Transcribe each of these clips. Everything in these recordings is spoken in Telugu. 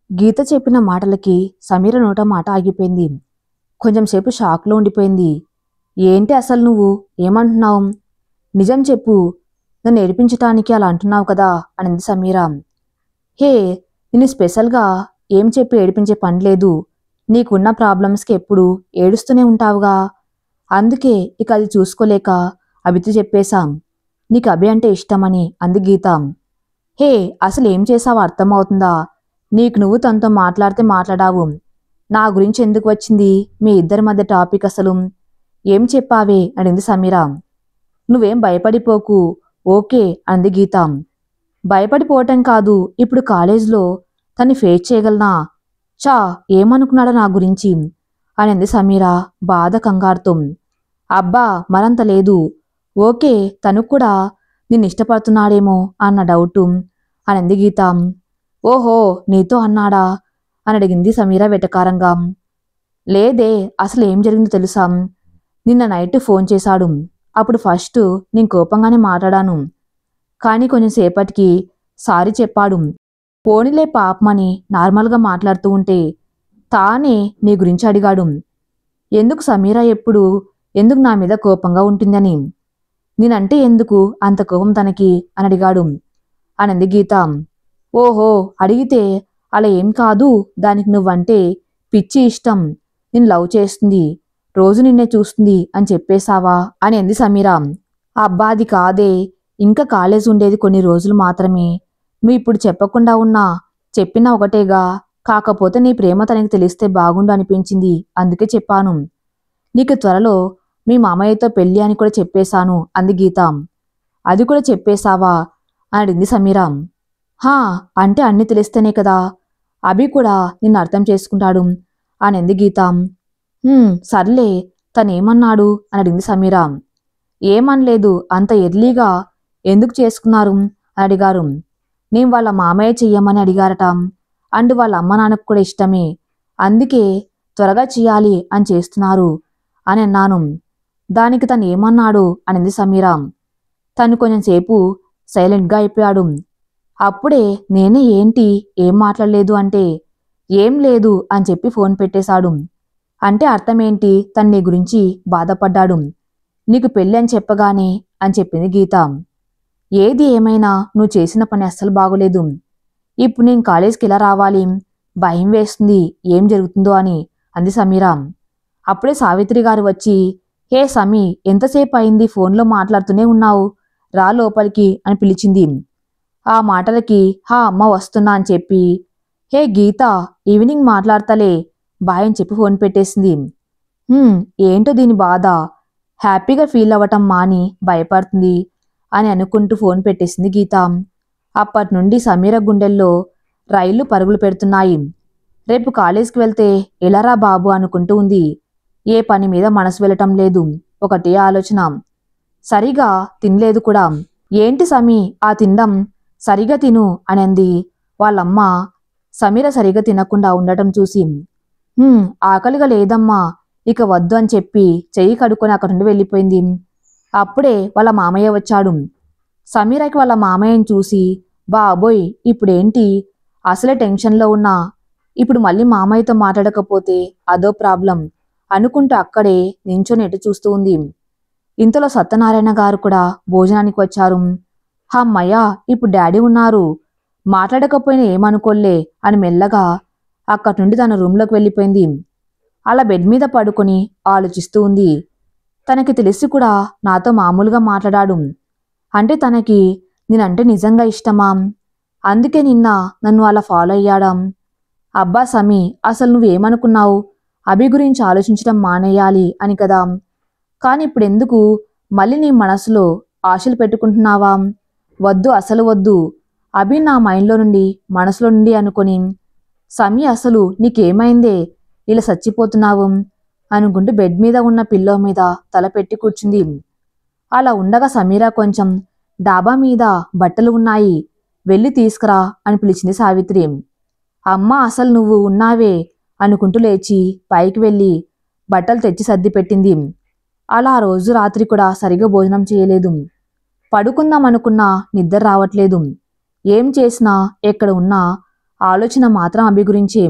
గీత చెప్పిన మాటలకి సమీర నోట మాట ఆగిపోయింది. కొంచెంసేపు షాక్లో ఉండిపోయింది. ఏంటి అసలు నువ్వు ఏమంటున్నావు? నిజం చెప్పు, నన్ను ఏడిపించటానికి అలా అంటున్నావు కదా అనింది సమీర. హే, నిన్ను స్పెషల్గా ఏం చెప్పి ఏడిపించే పని లేదు. నీకున్న ప్రాబ్లమ్స్కి ఎప్పుడు ఏడుస్తూనే ఉంటావుగా, అందుకే ఇక అది చూసుకోలేక అభితో చెప్పేశాం నీకు అభి అంటే ఇష్టమని అంది గీత. హే, అసలు ఏం చేసావో అర్థమవుతుందా? నీకు నువ్వు తనతో మాట్లాడితే మాట్లాడావు. నా గురించి ఎందుకు వచ్చింది మీ ఇద్దరి మధ్య టాపిక్ అసలు? ఏం చెప్పావే అడిగింది సమీర. నువ్వేం భయపడిపోకు, ఓకే అంది గీత. భయపడిపోవటం కాదు, ఇప్పుడు కాలేజ్లో తన్ని ఫేస్ చేయగలనా? చా, ఏమనుకున్నాడా నా గురించి అనింది సమీర బాధ కంగారుతో. అబ్బా, మరంత లేదు. ఓకే, తను కూడా నిన్ను ఇష్టపడుతున్నాడేమో అన్న డౌటు అనింది గీత. ఓహో, నీతో అన్నాడా అని అడిగింది సమీర వెటకారంగా. లేదే, అసలు ఏం జరిగిందో తెలుసా? నిన్న నైట్ ఫోన్ చేశాడు. అప్పుడు ఫస్ట్ నేను కోపంగానే మాట్లాడాను, కానీ కొంచెం సేపటికి సారీ చెప్పాడు. పోనీలే పాపమని నార్మల్గా మాట్లాడుతూ ఉంటే తానే నీ గురించి అడిగాడు. ఎందుకు సమీర ఎందుకు నా మీద కోపంగా ఉంటుందని, నేనంటే ఎందుకు అంత కోపం తనకి అని అడిగాడు అనింది గీత. ఓహో, అడిగితే అలా ఏం కాదు, దానికి నువ్వంటే పిచ్చి ఇష్టం, నిన్ను లవ్ చేస్తుంది, రోజు నిన్నే చూస్తుంది అని చెప్పేశావా అని అంది సమీర. అబ్బా, అది కాదే, ఇంకా కాలేజ్ ఉండేది కొన్ని రోజులు మాత్రమే. నువ్వు ఇప్పుడు చెప్పకుండా ఉన్నా చెప్పినా ఒకటేగా, కాకపోతే నీ ప్రేమ తనకి తెలిస్తే బాగుండు అనిపించింది, అందుకే చెప్పాను. నీకు త్వరలో మీ మామయ్యతో పెళ్ళి అని కూడా చెప్పేశాను అంది గీత. అది కూడా చెప్పేశావా అని అడిగింది సమీర. హా, అంటే అన్నీ తెలిస్తేనే కదా అభి కూడా నిన్ను అర్థం చేసుకుంటాడు అని అంది గీత. సర్లే, తనేమన్నాడు అని అడిగింది సమీర. ఏమనలేదు, అంత ఎర్లీగా ఎందుకు చేసుకున్నారు అని అడిగారు. నేను వాళ్ళ మామయ్య చెయ్యమని అడిగారట, అండ్ వాళ్ళ అమ్మ నాన్నకు కూడా ఇష్టమే, అందుకే త్వరగా చెయ్యాలి అని చేస్తున్నారు అని అన్నాను. దానికి తను ఏమన్నాడు అనింది సమీర. తను కొంచెంసేపు సైలెంట్గా అయిపోయాడు. అప్పుడే నేనే ఏంటి ఏం మాట్లాడలేదు అంటే ఏం లేదు అని చెప్పి ఫోన్ పెట్టేశాడు. అంటే అర్థమేంటి, తను నీ గురించి బాధపడ్డాడు, నీకు పెళ్ళి అని చెప్పగానే అని చెప్పింది గీత. ఏది ఏమైనా నువ్వు చేసిన పని అస్సలు బాగోలేదు. ఇప్పుడు నేను కాలేజ్కి ఎలా రావాలి, భయం వేస్తుంది ఏం జరుగుతుందో అని అంది సమీర. అప్పుడే సావిత్రి గారు వచ్చి, హే సమీ, ఎంతసేపు అయింది ఫోన్లో మాట్లాడుతూనే ఉన్నావు, రా లోపలికి అని పిలిచింది. ఆ మాటలకి హా అమ్మ వస్తున్నా అని చెప్పి, హే గీత, ఈవినింగ్ మాట్లాడతలే బాయ్ అని చెప్పి ఫోన్ పెట్టేసింది. ఏంటో దీని బాధ, హ్యాపీగా ఫీల్ అవ్వటం మాని భయపడుతుంది అని అనుకుంటూ ఫోన్ పెట్టేసింది గీత. అప్పటి నుండి సమీర గుండెల్లో రైళ్లు పరుగులు పెడుతున్నాయి. రేపు కాలేజ్కి వెళ్తే ఎలారా బాబు అనుకుంటూ ఉంది. ఏ పని మీద మనసు వెళ్ళటం లేదు, ఒకటే ఆలోచన. సరిగా తినలేదు కూడా. ఏంటి సమీ, ఆ తిండం సరిగా తిను అనంది వాళ్ళమ్మ సమీర సరిగా తినకుండా ఉండటం చూసి. ఆకలిగా లేదమ్మా, ఇక వద్దు అని చెప్పి చెయ్యి కడుక్కొని అక్కడి నుండి వెళ్ళిపోయింది. అప్పుడే వాళ్ళ మామయ్య వచ్చాడు. సమీరకి వాళ్ళ మామయ్యని చూసి, బాబోయ్ ఇప్పుడేంటి, అసలే టెన్షన్లో ఉన్నా, ఇప్పుడు మళ్ళీ మామయ్యతో మాట్లాడకపోతే అదో ప్రాబ్లం అనుకుంటూ అక్కడే నించొని ఎటు చూస్తూ ఉంది. ఇంతలో సత్యనారాయణ గారు కూడా భోజనానికి వచ్చారు. హమ్మయ్య, ఇప్పుడు డాడీ ఉన్నారు, మాట్లాడకపోయినా ఏమనుకోలే అని మెల్లగా అక్కడి నుండి తన రూంలోకి వెళ్ళిపోయింది. అలా బెడ్ మీద పడుకొని ఆలోచిస్తూ ఉంది. తనకి తెలిసి కూడా నాతో మామూలుగా మాట్లాడాడు అంటే తనకి నేనంటే నిజంగా ఇష్టమా? అందుకే నిన్న నన్ను అలా ఫాలో అయ్యాడా? అబ్బా సమీ, అసలు నువ్వేమనుకున్నావు, అభి గురించి ఆలోచించడం మానేయాలి అని కదా, కానీ ఇప్పుడెందుకు మళ్ళీ నీ మనసులో ఆశలు పెట్టుకుంటున్నావా? వద్దు, అసలు వద్దు, అభి నా మైండ్లో నుండి మనసులో నుండి అనుకొని. సమీ, అసలు నీకేమైందే ఇలా చచ్చిపోతున్నావు అనుకుంటూ బెడ్ మీద ఉన్న పిల్లో మీద తల పెట్టి కూర్చుంది. అలా ఉండగా సమీర కొంచెం డాబా మీద బట్టలు ఉన్నాయి, వెళ్ళి తీసుకురా అని పిలిచింది సావిత్రి. అమ్మ, అసలు నువ్వు ఉన్నావే అనుకుంటూ లేచి పైకి వెళ్ళి బట్టలు తెచ్చి సర్ది పెట్టింది. అలా ఆ రోజు రాత్రి కూడా సరిగా భోజనం చేయలేదు. పడుకుందాం అనుకున్నా నిద్ర రావట్లేదు. ఏం చేసినా ఎక్కడ ఉన్నా ఆలోచన మాత్రం అభి గురించే.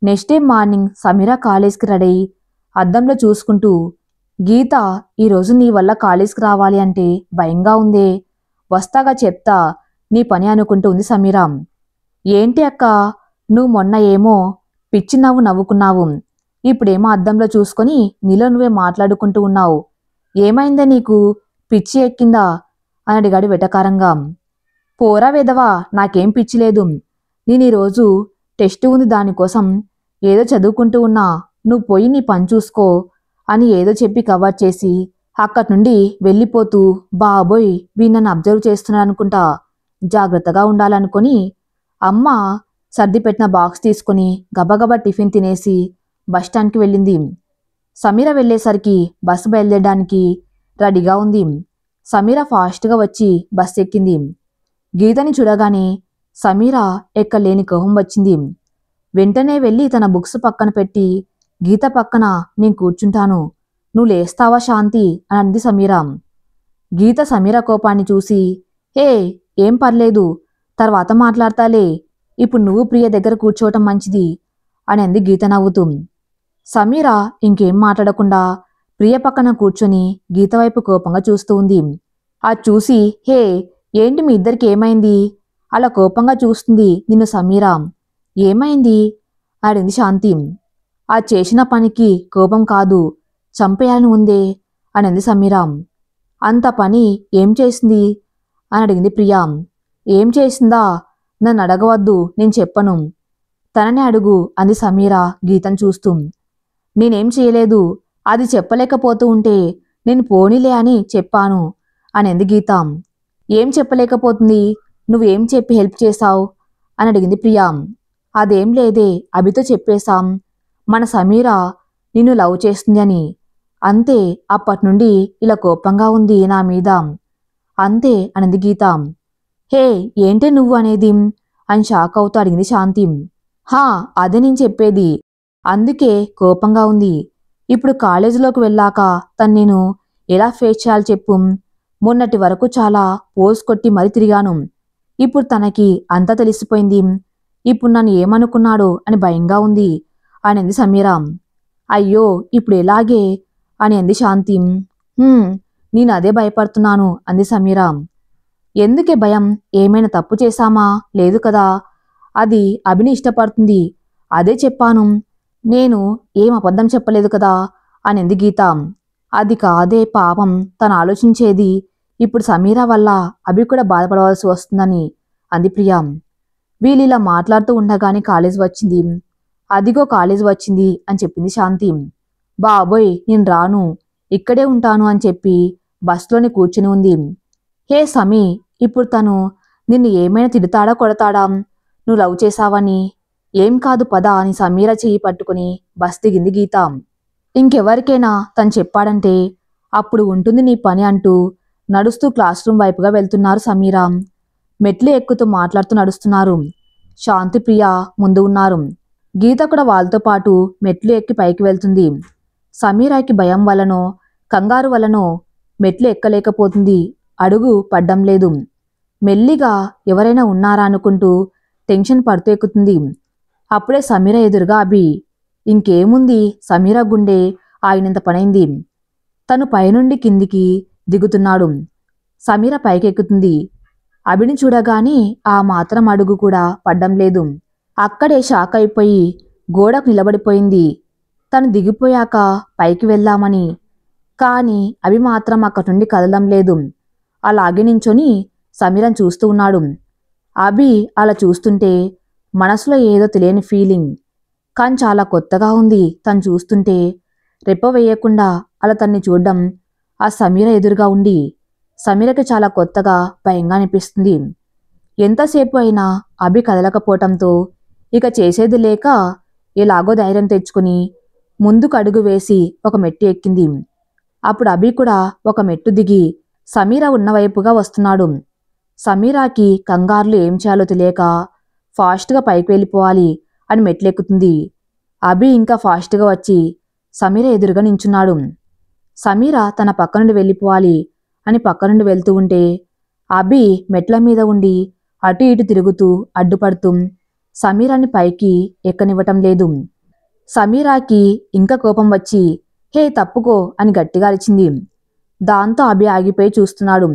నెక్స్ట్ డే మార్నింగ్ సమీర కాలేజ్కి రెడీ అయి అద్దంలో చూసుకుంటూ, గీత, ఈరోజు నీ వల్ల కాలేజ్కి రావాలి అంటే భయంగా ఉందే, వస్తాగా చెప్తా నీ పని అనుకుంటూ ఉంది సమీర. ఏంటి అక్క, నువ్వు మొన్న ఏమో పిచ్చి నవ్వు నవ్వుకున్నావు, ఇప్పుడేమో అద్దంలో చూసుకొని నీలో నువ్వే మాట్లాడుకుంటూ ఉన్నావు, ఏమైందా నీకు, పిచ్చి ఎక్కిందా అని అడిగాడు వెటకారంగా. పోరా వెదవా, నాకేం పిచ్చి లేదు, నేను ఈరోజు టెస్ట్ ఉంది, దానికోసం ఏదో చదువుకుంటూ ఉన్నా, నువ్వు పోయి నీ పని చూసుకో అని ఏదో చెప్పి కవర్ చేసి అక్కడి నుండి వెళ్ళిపోతూ, బాబోయ్ వీ నన్ను అబ్జర్వ్ చేస్తున్నాడు అనుకుంటా, జాగ్రత్తగా ఉండాలనుకొని అమ్మ సర్ది పెట్టిన బాక్స్ తీసుకుని గబగబా టిఫిన్ తినేసి బస్టాండ్కి వెళ్ళింది. సమీర వెళ్ళేసరికి బస్సు బయలుదేరడానికి రెడీగా ఉంది. సమీర ఫాస్ట్గా వచ్చి బస్సు ఎక్కింది. గీతని చూడగానే సమీర ఎక్కలేని కోపం వచ్చింది. వెంటనే వెళ్ళి తన బుక్స్ పక్కన పెట్టి, గీత పక్కన నేను కూర్చుంటాను, నువ్వు లేస్తావా శాంతి అని అంది సమీర. గీత సమీర కోపాన్ని చూసి, హే ఏం పర్లేదు, తర్వాత మాట్లాడతాలే, ఇప్పుడు నువ్వు ప్రియ దగ్గర కూర్చోవటం మంచిది అని అంది గీత నవ్వుతూ. సమీర ఇంకేం మాట్లాడకుండా ప్రియ పక్కన కూర్చొని గీత వైపు కోపంగా చూస్తూ ఉంది. అది చూసి, హే ఏంటి మీ ఇద్దరికి ఏమైంది, అలా కోపంగా చూస్తుంది నిన్ను సమీర, ఏమైంది అడిగింది శాంతి. ఆ చేసిన పనికి కోపం కాదు, చంపేయాలని ఉందే అని అంది సమీర. అంత పని ఏం చేసింది అని అడిగింది ప్రియా. ఏం చేసిందా, నన్ను అడగవద్దు, నేను చెప్పను, తననే అడుగు అంది సమీర గీతను చూస్తూ. నేనేం చేయలేదు, అది చెప్పలేకపోతూ ఉంటే నేను పోనీలే అని చెప్పాను అని అంది గీత. ఏం చెప్పలేకపోతుంది, నువ్వేం చెప్పి హెల్ప్ చేశావు అని అడిగింది ప్రియా. అదేం లేదే, అభితో చెప్పేశాం మన సమీర నిన్ను లవ్ చేస్తుంది అని, అంతే, అప్పటి నుండి ఇలా కోపంగా ఉంది నా మీద, అంతే అనింది గీత. హే ఏంటి నువ్వు అనేది అని షాక్ అవుతూ అడిగింది శాంతి. హా అదే నేను చెప్పేది, అందుకే కోపంగా ఉంది. ఇప్పుడు కాలేజీలోకి వెళ్ళాక తను నేను ఎలా ఫేస్ చేయాలి చెప్పు, మొన్నటి వరకు చాలా పోస్ కొట్టి మరీ తిరిగాను, ఇప్పుడు తనకి అంతా తెలిసిపోయింది, ఇప్పుడు నన్ను ఏమనుకున్నాడో అని భయంగా ఉంది అని అంది సమీర. అయ్యో ఇప్పుడు ఎలాగే అని అంది శాంతి. నేను అదే భయపడుతున్నాను అంది సమీర. ఎందుకే భయం, ఏమైనా తప్పు చేశామా, లేదు కదా, అది అభిని ఇష్టపడుతుంది, అదే చెప్పాను, నేను ఏం అబద్ధం చెప్పలేదు కదా అని అంది గీత. అది కాదే పాపం, తను ఆలోచించేది ఇప్పుడు సమీర వల్ల అభి కూడా బాధపడవలసి వస్తుందని అంది ప్రియా. వీళ్ళిలా మాట్లాడుతూ ఉండగానే కాలేజ్ వచ్చింది. అదిగో కాలేజ్ వచ్చింది అని చెప్పింది శాంతి. బాబోయ్ నేను రాను, ఇక్కడే ఉంటాను అని చెప్పి బస్లోనే కూర్చుని ఉంది. హే సమీ, ఇప్పుడు తను నిన్ను ఏమైనా తిడతాడా కొడతాడా, నువ్వు లవ్ చేశావని, ఏం కాదు పద అని సమీర చెయ్యి పట్టుకుని బస్ దిగింది గీత. ఇంకెవరికైనా తను చెప్పాడంటే అప్పుడు ఉంటుంది నీ పని అంటూ నడుస్తూ క్లాస్ రూమ్ వైపుగా వెళ్తున్నారు సమీర. మెట్లు ఎక్కుతూ మాట్లాడుతూ నడుస్తున్నారు. శాంతి ప్రియ ముందు ఉన్నారు. గీత కూడా వాళ్ళతో పాటు మెట్లు ఎక్కి పైకి వెళ్తుంది. సమీరాకి భయం వలనో కంగారు వలనో మెట్లు ఎక్కలేకపోతుంది, అడుగు పడ్డం లేదు. మెల్లిగా ఎవరైనా ఉన్నారా అనుకుంటూ టెన్షన్ పడుతూ ఎక్కుతుంది. అప్పుడే సమీర ఎదురుగా అభి. ఇంకేముంది, సమీర గుండె ఆగినంత పనైంది. తను పైనుండి కిందికి దిగుతున్నాడు. సమీర పైకెక్కుతుంది. అభిని చూడగానే ఆ మాత్రం అడుగు కూడా పడ్డం లేదు. అక్కడే షాక్ అయిపోయి గోడకు నిలబడిపోయింది. తను దిగిపోయాక పైకి వెళ్దామని, కాని అభి మాత్రం అక్కడి నుండి కదలం లేదు. అలాగే నించొని సమీరను చూస్తూ ఉన్నాడు. అభి అలా చూస్తుంటే మనసులో ఏదో తెలియని ఫీలింగ్, కానీ చాలా కొత్తగా ఉంది తను చూస్తుంటే. రెప్ప వేయకుండా అలా తన్ని చూడ్డం, ఆ సమీర ఎదురుగా ఉండి సమీరకి చాలా కొత్తగా భయంగా అనిపిస్తుంది. ఎంతసేపు అయినా అభి కదలకపోవటంతో ఇక చేసేది లేక ఎలాగో ధైర్యం తెచ్చుకుని ముందుకు అడుగు వేసి ఒక మెట్టు ఎక్కింది. అప్పుడు అభి కూడా ఒక మెట్టు దిగి సమీర ఉన్న వైపుగా వస్తున్నాడు. సమీరాకి కంగారులో ఏం చేయాలో తెలియక ఫాస్ట్గా పైకి వెళ్ళిపోవాలి అని మెట్లెక్కుతుంది. అభి ఇంకా ఫాస్ట్గా వచ్చి సమీర ఎదురుగా నించున్నాడు. సమీర తన పక్క నుండి వెళ్ళిపోవాలి అని పక్క నుండి వెళ్తూ ఉంటే అభి మెట్ల మీద ఉండి అటు ఇటు తిరుగుతూ అడ్డుపడుతూ సమీరాని పైకి ఎక్కనివ్వటం లేదు. సమీరాకి ఇంకా కోపం వచ్చి హే తప్పుకో అని గట్టిగా అరిచింది. దాంతో అభి ఆగిపోయి చూస్తున్నాడు.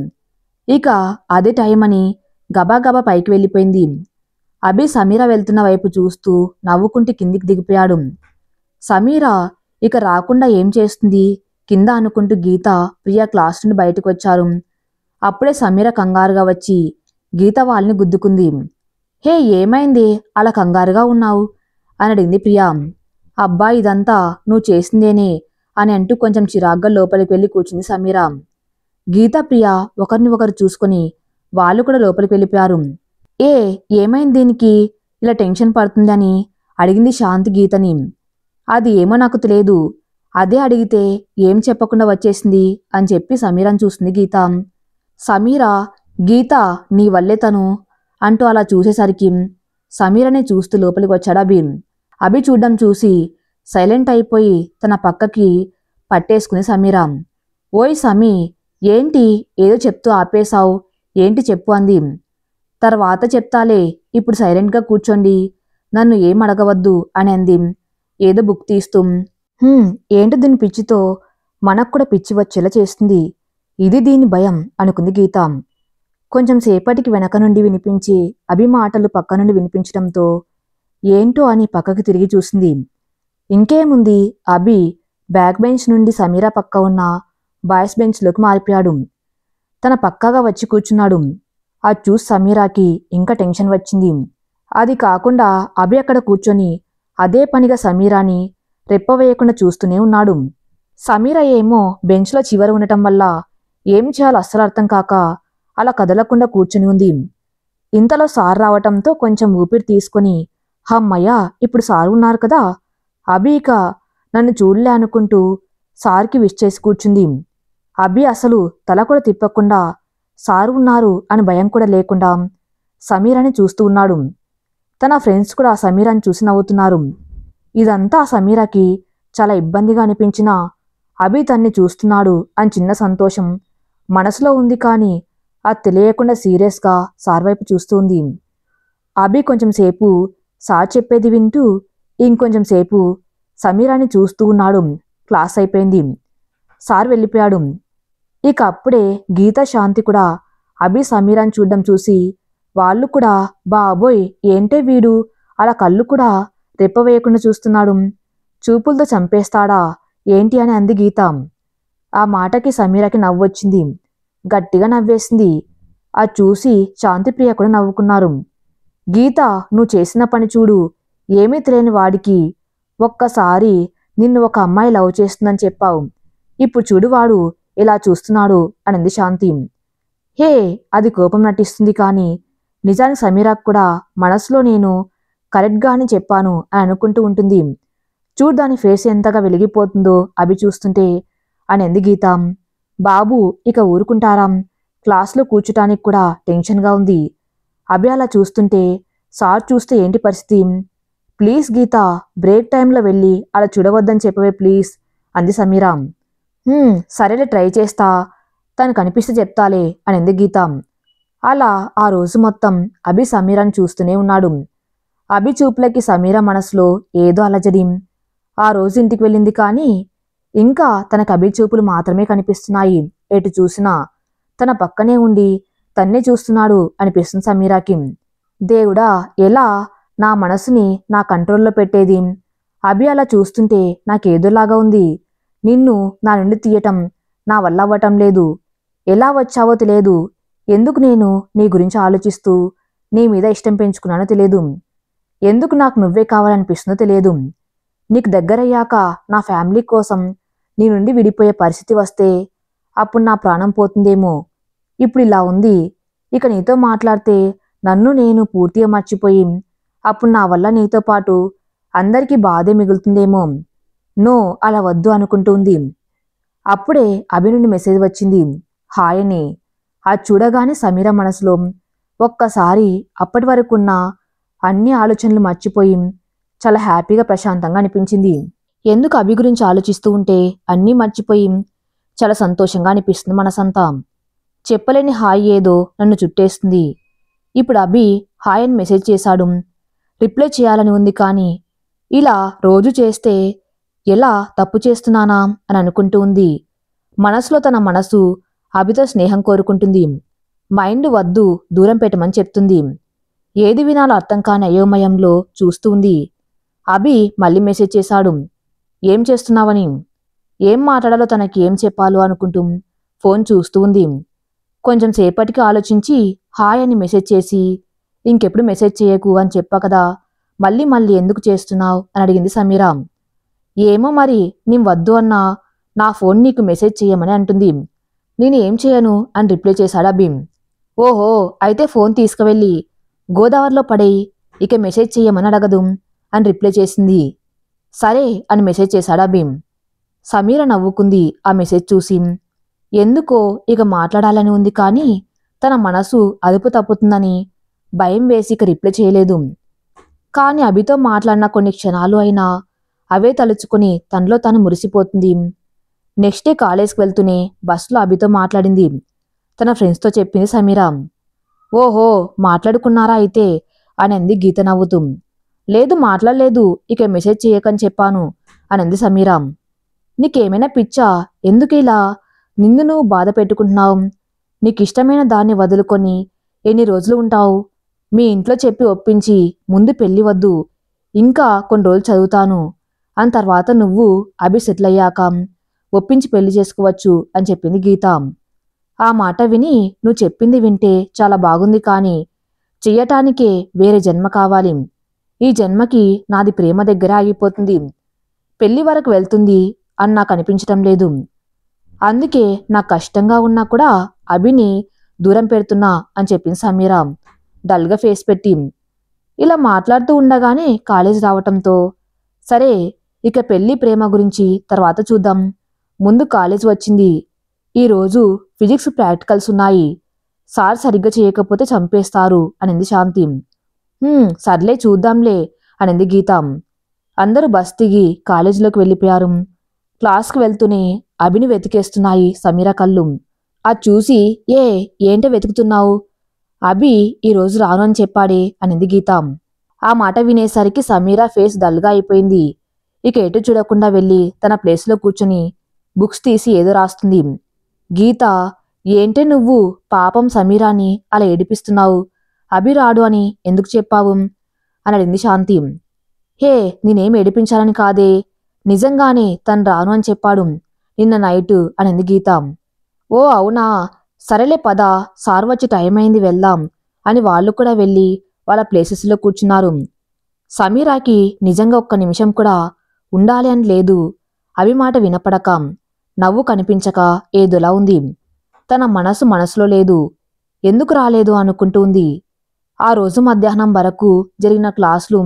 ఇక అదే టైం అని గబాగబా పైకి వెళ్ళిపోయింది. అభి సమీర వెళ్తున్న వైపు చూస్తూ నవ్వుకుంటూ కిందికి దిగిపోయాడు. సమీర ఇక రాకుండా ఏం చేస్తుంది కింద అనుకుంటూ గీత, ప్రియ క్లాస్ నుండి బయటకు వచ్చారు. అప్పుడే సమీర కంగారుగా వచ్చి గీత వాళ్ళని గుద్దుకుంది. హే ఏమైంది అలా కంగారుగా ఉన్నావు అని అడిగింది ప్రియ. అబ్బా ఇదంతా నువ్వు చేసిందేనే అని అంటూ కొంచెం చిరాగ్గా లోపలికి వెళ్ళి కూర్చుంది సమీర. గీత, ప్రియ ఒకరిని ఒకరు చూసుకొని వాళ్ళు కూడా లోపలికి వెళ్ళిపోయారు. ఏమైంది దీనికి ఇలా టెన్షన్ పడుతుంది అని అడిగింది శాంతి గీతని. అది ఏమో నాకు తెలియదు, అదే అడిగితే ఏం చెప్పకుండా వచ్చేసింది అని చెప్పి సమీరాని చూస్తుంది గీత. సమీర గీత నీ వల్లే తను అంటూ అలా చూసేసరికి సమీరనే చూస్తూ లోపలికి వచ్చాడు అభి. అభి చూడ్డం చూసి సైలెంట్ అయిపోయి తన పక్కకి పట్టేసుకుని సమీర. ఓయ్ సమీ ఏంటి ఏదో చెప్తూ ఆపేశావు, ఏంటి చెప్పు అంది. తర్వాత చెప్తాలే, ఇప్పుడు సైలెంట్గా కూర్చోండి, నన్ను ఏం అడగవద్దు అని అంది ఏదో బుక్ తీస్తూ. ఏంటి దీని పిచ్చితో మనకు కూడా పిచ్చి వచ్చేలా చేస్తుంది, ఇది దీని భయం అనుకుంది గీత. కొంచెం సేపటికి వెనక నుండి వినిపించి అభి మాటలు పక్క నుండి వినిపించడంతో ఏంటో అని పక్కకి తిరిగి చూసింది. ఇంకేముంది, అభి బ్యాక్ బెంచ్ నుండి సమీర పక్క ఉన్న బాయ్స్ బెంచ్లోకి మారిపోయాడు. తన పక్కగా వచ్చి కూర్చున్నాడు. అది చూసి సమీరాకి ఇంకా టెన్షన్ వచ్చింది. అది కాకుండా అభి అక్కడ కూర్చొని అదే పనిగా సమీరాని రెప్పవేయకుండా చూస్తూనే ఉన్నాడు. సమీర ఏమో బెంచ్లో చివర ఉండటం వల్ల ఏం చేయాలో అస్సలు అర్థం కాక అలా కదలకుండా కూర్చుని ఉంది. ఇంతలో సార్ రావటంతో కొంచెం ఊపిరి తీసుకొని హమ్మయ్య ఇప్పుడు సార్ ఉన్నారు కదా, అభి ఇక నన్ను చూడలే అనుకుంటూ సార్కి విష్ చేసి కూర్చుంది. అభి అసలు తల కూడా తిప్పకుండా సారు ఉన్నారు అని భయం కూడా లేకుండా సమీరాని చూస్తూ ఉన్నాడు. తన ఫ్రెండ్స్ కూడా ఆ సమీరాని చూసి నవ్వుతున్నారు. ఇదంతా ఆ సమీరాకి చాలా ఇబ్బందిగా అనిపించినా అభి తన్ని చూస్తున్నాడు అని చిన్న సంతోషం మనసులో ఉంది. కానీ అది తెలియకుండా సీరియస్గా సార్ వైపు చూస్తూ ఉంది. అభి కొంచెం సేపు సార్ చెప్పేది వింటూ ఇంకొంచెం సేపు సమీరాని చూస్తూ ఉన్నాడు. క్లాస్ అయిపోయింది, సార్ వెళ్ళిపోయాడు. ఇక అప్పుడే గీత, శాంతి కూడా అభి సమీరాని చూడడం చూసి వాళ్ళు కూడా బాబోయ్ ఏంటే వీడు అలా కళ్ళు కూడా రెప్పవేయకుండా చూస్తున్నాడు, చూపులతో చంపేస్తాడా ఏంటి అని అంది గీత. ఆ మాటకి సమీరకి నవ్వొచ్చింది, గట్టిగా నవ్వేసింది. అది చూసి శాంతి, ప్రియ కూడా నవ్వుకున్నారు. గీత నువ్వు చేసిన పని చూడు, ఏమీ తెలియని వాడికి ఒక్కసారి నిన్ను ఒక అమ్మాయి లవ్ చేస్తుందని చెప్పావు, ఇప్పుడు చూడు వాడు ఇలా చూస్తున్నాడు అనింది శాంతి. హే అది కోపం నటిస్తుంది కానీ నిజానికి సమీరాకు కూడా మనసులో నేను కరెక్ట్గా అని చెప్పాను అని అనుకుంటూ ఉంటుంది. చూడు దాని ఫేస్ ఎంతగా వెలిగిపోతుందో అభి చూస్తుంటే అనింది గీత. బాబు ఇక ఊరుకుంటారా, క్లాస్లో కూర్చోటానికి కూడా టెన్షన్గా ఉంది. అభి అలా చూస్తుంటే సార్ చూస్తే ఏంటి పరిస్థితి, ప్లీజ్ గీత బ్రేక్ టైంలో వెళ్ళి అలా చూడవద్దని చెప్పవే ప్లీజ్ అంది సమీర. సరేలే ట్రై చేస్తా, తను కనిపిస్తే చెప్తాలే అనింది గీత. అలా ఆ రోజు మొత్తం అభి సమీరాని చూస్తూనే ఉన్నాడు. అభి చూపులకి సమీర మనసులో ఏదో అలజడి. ఆ రోజు ఇంటికి వెళ్ళింది కానీ ఇంకా తనకు అభి చూపులు మాత్రమే కనిపిస్తున్నాయి. ఎటు చూసినా తన పక్కనే ఉండి తన్నే చూస్తున్నాడు అనిపిస్తుంది సమీరాకి. దేవుడా ఎలా నా మనసుని నా కంట్రోల్లో పెట్టేది, అభి అలా చూస్తుంటే నాకేదోలాగా ఉంది, నిన్ను నా నుండి తీయటం నా వల్ల అవ్వటం లేదు, ఎలా వచ్చావో తెలియదు, ఎందుకు నేను నీ గురించి ఆలోచిస్తూ నీ మీద ఇష్టం పెంచుకున్నానో తెలియదు, ఎందుకు నాకు నువ్వే కావాలనిపిస్తుందో తెలియదు, నీకు దగ్గరయ్యాక నా ఫ్యామిలీ కోసం నీ నుండి విడిపోయే పరిస్థితి వస్తే అప్పుడు నా ప్రాణం పోతుందేమో, ఇప్పుడు ఇలా ఉంది, ఇక నీతో మాట్లాడితే నన్ను నేను పూర్తిగా మర్చిపోయి అప్పుడు నా వల్ల నీతో పాటు అందరికీ బాధే మిగులుతుందేమో, నో అలా వద్దు అనుకుంటుంది. అప్పుడే అభి నుండి మెసేజ్ వచ్చింది, హాయ్ అని. అది చూడగానే సమీర మనసులో ఒక్కసారి అప్పటి వరకున్న అన్ని ఆలోచనలు మర్చిపోయి చాలా హ్యాపీగా ప్రశాంతంగా అనిపించింది. ఎందుకు అభి గురించి ఆలోచిస్తూ ఉంటే అన్నీ మర్చిపోయి చాలా సంతోషంగా అనిపిస్తుంది మనసంతా. చెప్పలేని హాయ్ ఏదో నన్ను చుట్టేస్తుంది. ఇప్పుడు అభి హాయ్ అని మెసేజ్ చేశాడు. రిప్లై చేయాలని ఉంది కానీ ఇలా రోజు చేస్తే ఎలా తప్పు చేస్తున్నానా అని అనుకుంటూ ఉంది. మనసులో తన మనసు అభితో స్నేహం కోరుకుంటుంది. మైండ్ వద్దు, దూరం పెట్టమని చెప్తుంది. ఏది వినాలో అర్థం కాని అయోమయంలో చూస్తూ ఉంది. అభి మళ్ళీ మెసేజ్ చేశాడు, ఏం చేస్తున్నావని. ఏం మాట్లాడాలో తనకి ఏం చెప్పాలో అనుకుంటూ ఫోన్ చూస్తూ ఉంది. కొంచెం సేపటికి ఆలోచించి హాయ్ అని మెసేజ్ చేసి, ఇంకెప్పుడు మెసేజ్ చేయకు అని చెప్పా కదా, మళ్ళీ మళ్ళీ ఎందుకు చేస్తున్నావు అని అడిగింది సమీర. ఏమో మరి, నేను వద్దు అన్నా నా ఫోన్ నీకు మెసేజ్ చేయమని అంటుంది. నేను ఏం చేయను అని రిప్లై చేశాడు అభి. ఓహో, అయితే ఫోన్ తీసుకువెళ్ళి గోదావరిలో పడేయి, ఇక మెసేజ్ చెయ్యమని అడగదు అని రిప్లై చేసింది. సరే అని మెసేజ్ చేశాడు అభి. సమీర నవ్వుకుంది ఆ మెసేజ్ చూసి. ఎందుకో ఇక మాట్లాడాలని ఉంది కానీ తన మనసు అదుపు తప్పుతుందని భయం వేసి ఇక రిప్లై చేయలేదు. కానీ అభితో మాట్లాడిన కొన్ని క్షణాలు అయినా అవే తలుచుకుని తనలో తాను మురిసిపోతుంది. నెక్స్ట్ డే కాలేజ్కి వెళ్తూనే బస్సులో అభితో మాట్లాడింది. తన ఫ్రెండ్స్తో చెప్పింది సమీర. ఓహో, మాట్లాడుకున్నారా అయితే అని అంది గీత నవ్వుతూ. లేదు మాట్లాడలేదు, ఇక మెసేజ్ చేయకని చెప్పాను అని అంది సమీర. నీకేమైనా పిచ్చా, ఎందుకు ఇలా నిన్ను నువ్వు బాధ పెట్టుకుంటున్నావు? నీకిష్టమైన దాన్ని వదులుకొని ఎన్ని రోజులు ఉంటావు? మీ ఇంట్లో చెప్పి ఒప్పించి ముందు పెళ్లి వద్దు, ఇంకా కొన్ని రోజులు చదువుతాను, అని తర్వాత నువ్వు అభి సెటిల్ అయ్యాక ఒప్పించి పెళ్లి చేసుకోవచ్చు అని చెప్పింది గీత. ఆ మాట విని నువ్వు చెప్పింది వింటే చాలా బాగుంది కానీ చెయ్యటానికే వేరే జన్మ కావాలి. ఈ జన్మకి నాది ప్రేమ దగ్గర ఆగిపోతుంది, పెళ్లి వరకు వెళ్తుంది అని నాకు అనిపించటం లేదు. అందుకే నాకు కష్టంగా ఉన్నా కూడా అభిని దూరం పెడుతున్నా అని చెప్పింది సమీర డల్గా ఫేస్ పెట్టి. ఇలా మాట్లాడుతూ ఉండగానే కాలేజ్ రావటంతో సరే ఇక పెళ్లి ప్రేమ గురించి తర్వాత చూద్దాం, ముందు కాలేజ్ వచ్చింది. ఈరోజు ఫిజిక్స్ ప్రాక్టికల్స్ ఉన్నాయి, సార్ సరిగ్గా చేయకపోతే చంపేస్తారు అనింది శాంతి. సర్లే చూద్దాంలే అనింది గీత. అందరూ బస్ దిగి కాలేజీలోకి వెళ్ళిపోయారు. క్లాస్కి వెళ్తూనే అభిని వెతికేస్తున్నాయి సమీర కళ్ళు. అది చూసి ఏంటో వెతుకుతున్నావు, అభి ఈరోజు రాను అని చెప్పాడే అనింది గీత. ఆ మాట వినేసరికి సమీర ఫేస్ డల్గా అయిపోయింది. ఇక ఎటు చూడకుండా వెళ్ళి తన ప్లేస్లో కూర్చుని బుక్స్ తీసి ఏదో రాస్తుంది. గీత, ఏంటే నువ్వు పాపం సమీరాని అలా ఏడిపిస్తున్నావు, అభి రాడు అని ఎందుకు చెప్పావు అని అడిగింది శాంతి. హే, నేనేం ఏడిపించాలని కాదే, నిజంగానే తను రాను అని చెప్పాడు నిన్న నైటు అనింది గీత. ఓ అవునా, సరేలే పద, సార్ వచ్చి టైం అయింది వెళ్దాం అని వాళ్ళు కూడా వెళ్ళి వాళ్ళ ప్లేసెస్లో కూర్చున్నారు. సమీరాకి నిజంగా ఒక్క నిమిషం కూడా ఉండాలి అని లేదు. అభి మాట వినపడక నవ్వు కనిపించక ఏదోలా ఉంది. తన మనసులో లేదు, ఎందుకు రాలేదు అనుకుంటూ ఉంది. ఆ రోజు మధ్యాహ్నం వరకు జరిగిన క్లాసులు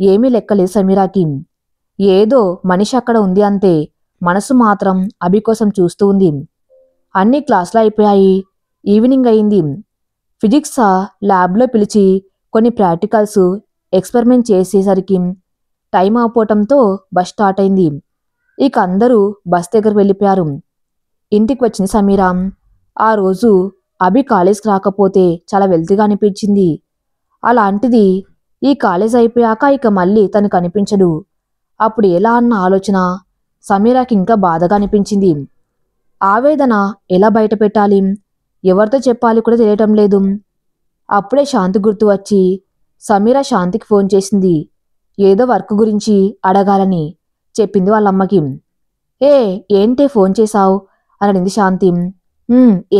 ఏమీ లెక్కలేదు సమీరాకి. ఏదో మనిషి అక్కడ ఉంది అంతే, మనసు మాత్రం అభి కోసం చూస్తూ ఉంది. అన్ని క్లాసులు అయిపోయాయి, ఈవినింగ్ అయింది. ఫిజిక్స్ ల్యాబ్లో పిలిచి కొన్ని ప్రాక్టికల్స్ ఎక్స్పెరిమెంట్ చేసేసరికి టైం అయిపోవటంతో బస్ స్టార్ట్ అయింది. ఇక అందరూ బస్ దగ్గర వెళ్ళిపోయారు. ఇంటికి వచ్చింది సమీర. ఆ రోజు అభి కాలేజ్కి రాకపోతే చాలా వెల్తీగా అనిపించింది. అలాంటిది ఈ కాలేజ్ అయిపోయాక ఇక మళ్ళీ తను కనిపించడు. అప్పుడు ఎలా అన్న ఆలోచన సమీరాకి ఇంకా బాధగా అనిపించింది. ఆవేదన ఎలా బయట పెట్టాలి, ఎవరితో చెప్పాలి కూడా తెలియటం లేదు. అప్పుడే శాంతి గుర్తు వచ్చి సమీర శాంతికి ఫోన్ చేసింది. ఏదో వర్క్ గురించి అడగాలని చెప్పింది వాళ్ళమ్మకి. ఏంటే ఫోన్ చేశావు అని అడిగింది శాంతి.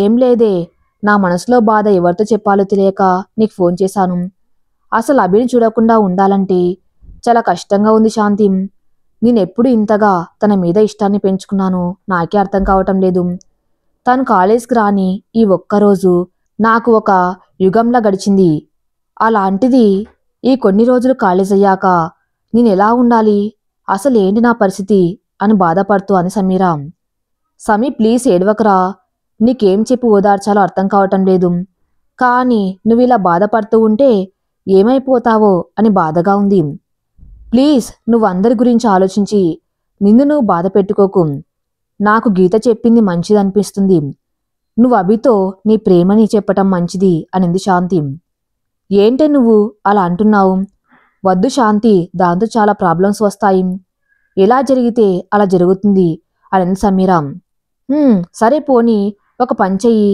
ఏం లేదే, నా మనసులో బాధ ఎవరితో చెప్పాలో తెలియక నీకు ఫోన్ చేశాను. అసలు అభిని చూడకుండా ఉండాలంటే చాలా కష్టంగా ఉంది శాంతి. నేనెప్పుడు ఇంతగా తన మీద ఇష్టాన్ని పెంచుకున్నాను నాకే అర్థం కావటం లేదు. తను కాలేజ్కి రాని ఈ ఒక్కరోజు నాకు ఒక యుగంలా గడిచింది. అలాంటిది ఈ కొన్ని రోజులు కాలేజ్ అయ్యాక నేనెలా ఉండాలి, అసలు ఏంటి నా పరిస్థితి అని బాధపడుతూ అని సమీర. సమీ ప్లీజ్ ఏడవకరా, నీకేం చెప్పి ఓదార్చాలో అర్థం కావటం లేదు. కానీ నువ్వు ఇలా బాధపడుతూ ఉంటే ఏమైపోతావో అని బాధగా ఉంది. ప్లీజ్ నువ్వు అందరి గురించి ఆలోచించి నిన్ను నువ్వు బాధ పెట్టుకోకు. నాకు గీత చెప్పింది మంచిదనిపిస్తుంది. నువ్వు అభితో నీ ప్రేమని చెప్పటం మంచిది అనింది శాంతి. ఏంటే నువ్వు అలా అంటున్నావు, వద్దు శాంతి, దాంతో చాలా ప్రాబ్లమ్స్ వస్తాయి. ఎలా జరిగితే అలా జరుగుతుంది అనింది సమీర. సరే పోనీ, ఒక పని చెయ్యి,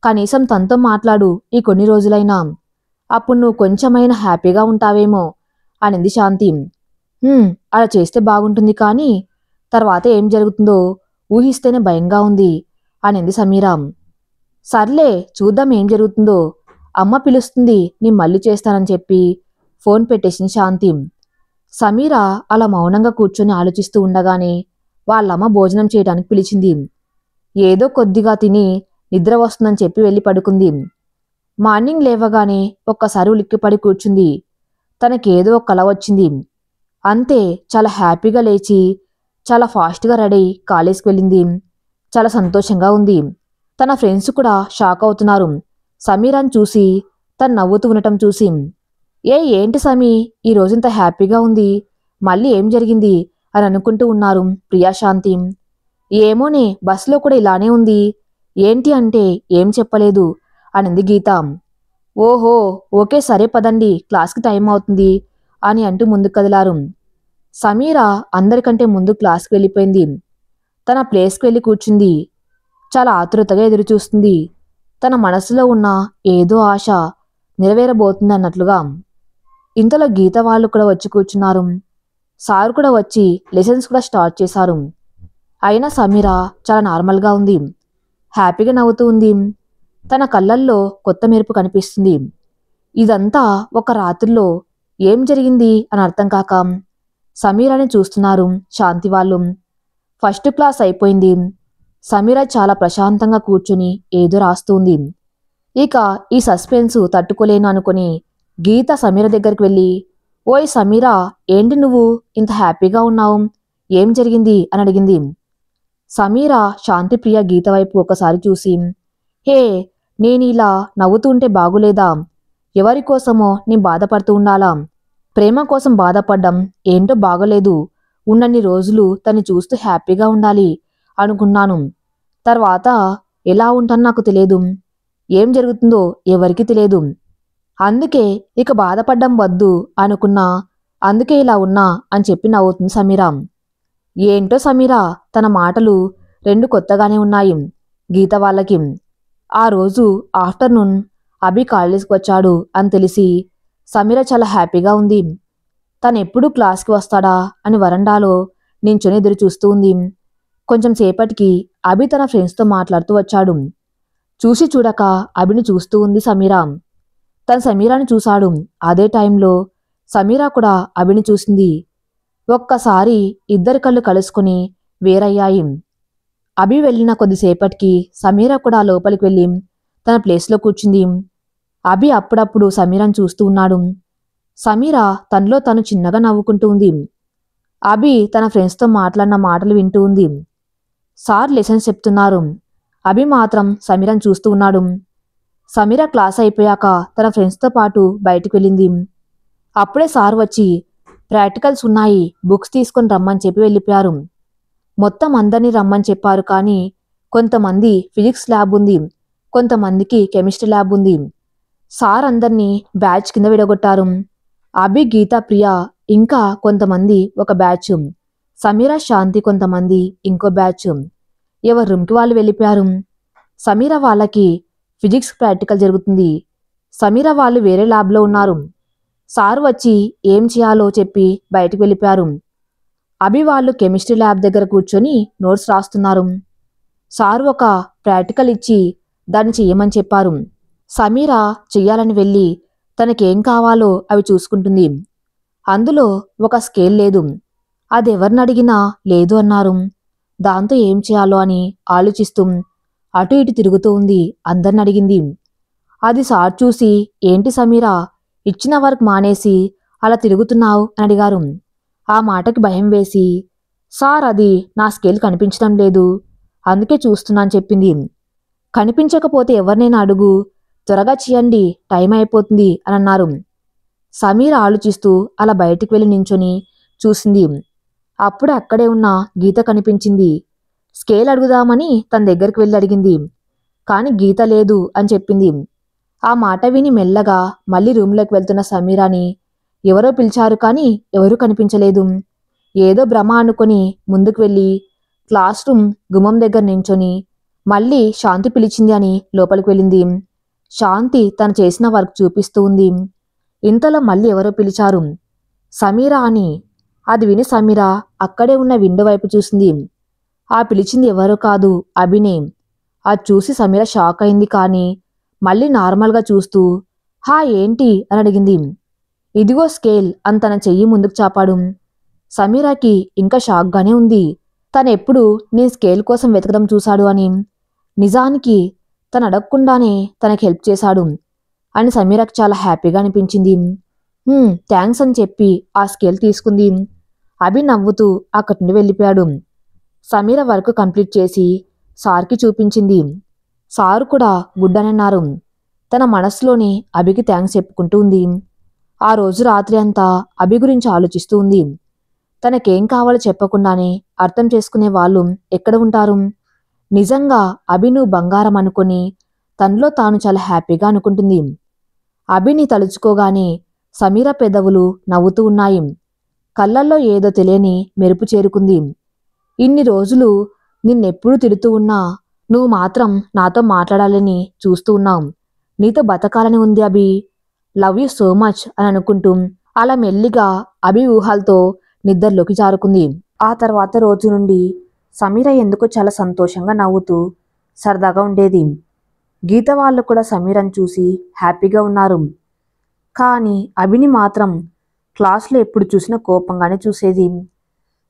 కనీసం తనతో మాట్లాడు ఈ కొన్ని రోజులైనా. అప్పుడు నువ్వు కొంచెమైనా హ్యాపీగా ఉంటావేమో అనింది శాంతి. అలా చేస్తే బాగుంటుంది, కానీ తర్వాత ఏం జరుగుతుందో ఊహిస్తేనే భయంగా ఉంది అనింది సమీర. సర్లే చూద్దాం ఏం జరుగుతుందో. అమ్మ పిలుస్తుంది, నీ మళ్ళీ చేస్తానని చెప్పి ఫోన్ పెట్టేసింది శాంతి. సమీర అలా మౌనంగా కూర్చొని ఆలోచిస్తూ ఉండగానే వాళ్ళమ్మ భోజనం చేయడానికి పిలిచింది. ఏదో కొద్దిగా తిని నిద్ర వస్తుందని చెప్పి వెళ్ళి పడుకుంది. మార్నింగ్ లేవగానే ఒక్కసారి ఉలిక్కిపడి కూర్చుంది. తనకేదో ఒక కల వచ్చింది. అంతే, చాలా హ్యాపీగా లేచి చాలా ఫాస్ట్గా రెడీ కాలేజ్కి వెళ్ళింది. చాలా సంతోషంగా ఉంది. తన ఫ్రెండ్స్ కూడా షాక్ అవుతున్నారు సమీరాని చూసి. తను నవ్వుతూ ఉండటం చూసి. ఏంటి సమీ, ఈ రోజంత హ్యాపీగా ఉంది, మళ్ళీ ఏం జరిగింది అని అనుకుంటూ ఉన్నారు ప్రియా శాంతి. ఏమోనే, బస్సులో కూడా ఇలానే ఉంది. ఏంటి అంటే ఏం చెప్పలేదు అనింది గీత. ఓహో, ఓకే సరే పదండి, క్లాస్కి టైం అవుతుంది అని అంటూ ముందుకు కదిలారు. సమీర అందరికంటే ముందు క్లాస్కి వెళ్ళిపోయింది. తన ప్లేస్కి వెళ్ళి కూర్చుంది. చాలా ఆతృతగా ఎదురుచూస్తుంది. తన మనసులో ఉన్న ఏదో ఆశ నెరవేరబోతుంది అన్నట్లుగా. ఇంతలో గీత వాళ్ళు కూడా వచ్చి కూర్చున్నారు. సార్ కూడా వచ్చి లెసన్స్ కూడా స్టార్ట్ చేశారు. అయినా సమీర చాలా నార్మల్గా ఉంది. హ్యాపీగా నవ్వుతూ ఉంది. తన కళ్ళల్లో కొత్త మెరుపు కనిపిస్తుంది. ఇదంతా ఒక రాత్రిలో ఏం జరిగింది అని అర్థం కాక సమీరాని చూస్తున్నారు శాంతి వాళ్ళు. ఫస్ట్ క్లాస్ అయిపోయింది. సమీర చాలా ప్రశాంతంగా కూర్చుని ఏదో రాస్తుంది. ఇక ఈ సస్పెన్స్ తట్టుకోలేను అనుకుని గీత సమీర దగ్గరికి వెళ్ళి, ఓయ్ సమీరా, ఏంటి నువ్వు ఇంత హ్యాపీగా ఉన్నావు, ఏం జరిగింది అని అడిగింది. సమీర శాంతిప్రియ గీత వైపు ఒకసారి చూసి, హే, నేను ఇలా నవ్వుతుంటే బాగులేదా? ఎవరి కోసమో నేను బాధపడుతూ ఉండాలా? ప్రేమ కోసం బాధపడ్డం ఏంటో బాగలేదు. ఉన్నన్ని రోజులు తన్ని చూస్తూ హ్యాపీగా ఉండాలి అనుకున్నాను. తర్వాత ఎలా ఉంటానో నాకు తెలియదు. ఏం జరుగుతుందో ఎవరికి తెలియదు. అందుకే ఇక బాధపడ్డం వద్దు అనుకున్నా. అందుకే ఇలా ఉన్నా అని చెప్పి నవ్వుతుంది సమీర. ఏంటో సమీర, తన మాటలు రెండు కొత్తగానే ఉన్నాయి గీత వాళ్ళకి. ఆ రోజు ఆఫ్టర్నూన్ అభి కాలేజ్కి వచ్చాడు అని తెలిసి సమీర చాలా హ్యాపీగా ఉంది. తనెప్పుడు క్లాస్కి వస్తాడా అని వరండాలో నించొని ఎదురు చూస్తూ ఉంది. కొంచెం సేపటికి అభి తన ఫ్రెండ్స్తో మాట్లాడుతూ వచ్చాడు. చూసి చూడక అభిని చూస్తూ ఉంది సమీర. తను సమీరాని చూశాడు. అదే టైంలో సమీర కూడా అభిని చూసింది. ఒక్కసారి ఇద్దరి కళ్ళు కలుసుకుని వేరయ్యాయి. అభి వెళ్ళిన కొద్దిసేపటికి సమీర కూడా లోపలికి వెళ్ళి తన ప్లేస్లో కూర్చుంది. అభి అప్పుడప్పుడు సమీరాని చూస్తూ ఉన్నాడు. సమీర తనలో తను చిన్నగా నవ్వుకుంటూ ఉంది. అభి తన ఫ్రెండ్స్తో మాట్లాడిన మాటలు వింటూ ఉంది. సార్ లెసన్స్ చెప్తున్నారు. అభి మాత్రం సమీరాని చూస్తూ ఉన్నాడు. సమీర క్లాస్ అయిపోయాక తన ఫ్రెండ్స్తో పాటు బయటికి వెళ్ళింది. అప్పుడే సార్ వచ్చి ప్రాక్టికల్స్ ఉన్నాయి, బుక్స్ తీసుకొని రమ్మని చెప్పి వెళ్ళిపోయారు. మొత్తం అందరినీ రమ్మని చెప్పారు, కానీ కొంతమంది ఫిజిక్స్ ల్యాబ్ ఉంది, కొంతమందికి కెమిస్ట్రీ ల్యాబ్ ఉంది. సార్ అందరినీ బ్యాచ్ కింద విడగొట్టారు. అభి, గీత, ప్రియ ఇంకా కొంతమంది ఒక బ్యాచ్, సమీర, శాంతి కొంతమంది ఇంకో బ్యాచ్. ఎవరి రూమ్కి వాళ్ళు వెళ్ళిపోయారు. సమీర వాళ్ళకి ఫిజిక్స్ ప్రాక్టికల్ జరుగుతుంది. సమీర వాళ్ళు వేరే ల్యాబ్లో ఉన్నారు. సార్ వచ్చి ఏం చేయాలో చెప్పి బయటికి వెళ్ళిపోయారు. అభి వాళ్ళు కెమిస్ట్రీ ల్యాబ్ దగ్గర కూర్చొని నోట్స్ రాస్తున్నారు. సార్ ఒక ప్రాక్టికల్ ఇచ్చి దాన్ని చెయ్యమని చెప్పారు. సమీర చెయ్యాలని వెళ్ళి తనకేం కావాలో అవి చూసుకుంటుంది. అందులో ఒక స్కేల్ లేదు. అది ఎవరిని అడిగినా లేదు అన్నారు. దాంతో ఏం చేయాలో అని ఆలోచిస్తూ అటు ఇటు తిరుగుతూ ఉంది. అందరిని అడిగింది. అది సార్ చూసి, ఏంటి సమీరా, ఇచ్చిన వర్క్ మానేసి అలా తిరుగుతున్నావు అని అడిగారు. ఆ మాటకి భయం వేసి, సార్ అది నా స్కేల్ కనిపించడం లేదు, అందుకే చూస్తున్నాను చెప్పింది. కనిపించకపోతే ఎవరినైనా అడుగు, త్వరగా చేయండి, టైం అయిపోతుంది అని అన్నారు. సమీర ఆలోచిస్తూ అలా బయటికి వెళ్ళి నించొని చూసింది. అప్పుడే అక్కడే ఉన్న గీత కనిపించింది. స్కేల్ అడుగుదామని తన దగ్గరికి వెళ్ళి అడిగింది. కాని గీత లేదు అని చెప్పింది. ఆ మాట విని మెల్లగా మళ్ళీ రూమ్లోకి వెళ్తున్న సమీరాని ఎవరో పిలిచారు కానీ ఎవరూ కనిపించలేదు. ఏదో భ్రమ అనుకొని ముందుకు వెళ్ళి క్లాస్ రూమ్ గుమ్మం దగ్గర నించొని మళ్ళీ శాంతి పిలిచింది అని లోపలికి వెళ్ళింది. శాంతి తను చేసిన వర్క్ చూపిస్తూ ఉంది. ఇంతలో మళ్ళీ ఎవరో పిలిచారు, సమీరా అని. అది విని సమీర అక్కడే ఉన్న విండో వైపు చూసింది. ఆ పిలిచింది ఎవరో కాదు, అభినే. అది చూసి సమీర షాక్ అయింది కానీ మళ్ళీ నార్మల్గా చూస్తూ హా ఏంటి అని అడిగింది. ఇదిగో స్కేల్ అని తన చెయ్యి ముందుకు చాపాడు. సమీరాకి ఇంకా షాక్గానే ఉంది. తనెప్పుడు నేను స్కేల్ కోసం వెతకడం చూశాడు అని. నిజానికి తను అడగకుండానే తనకి హెల్ప్ చేశాడు అని సమీరాకి చాలా హ్యాపీగా అనిపించింది. థ్యాంక్స్ అని చెప్పి ఆ స్కేల్ తీసుకుంది. అభి నవ్వుతూ అక్కడి నుండి వెళ్ళిపోయాడు. సమీర వర్క్ కంప్లీట్ చేసి సార్కి చూపించింది. సారు కూడా గుడ్ అని అన్నారు. తన మనసులోనే అభికి థ్యాంక్స్ చెప్పుకుంటూ ఉంది. ఆ రోజు రాత్రి అంతా అభి గురించి ఆలోచిస్తూ ఉంది. తనకేం కావాలో చెప్పకుండానే అర్థం చేసుకునే వాళ్ళు ఎక్కడ ఉంటారు? నిజంగా అభి నువ్వు బంగారం అనుకొని తనలో తాను చాలా హ్యాపీగా అనుకుంటుంది. అభిని తలుచుకోగానే సమీర పెదవులు నవ్వుతూ ఉన్నాయి. కళ్ళల్లో ఏదో తెలియని మెరుపు చేరుకుంది. ఇన్ని రోజులు నిన్నెప్పుడు తిడుతూ ఉన్నా నువ్వు మాత్రం నాతో మాట్లాడాలని చూస్తూ ఉన్నావు. నీతో బతకాలని ఉంది అభి. లవ్ యూ సో మచ్ అని అనుకుంటూ అలా మెల్లిగా అభి ఊహలతో నిద్రలోకి జారుకుంది. ఆ తర్వాత రోజు నుండి సమీర ఎందుకో చాలా సంతోషంగా నవ్వుతూ సరదాగా ఉండేది. గీత వాళ్ళు కూడా సమీరని చూసి హ్యాపీగా ఉన్నారు. కానీ అభిని మాత్రం క్లాస్లో ఎప్పుడు చూసినా కోపంగానే చూసేది.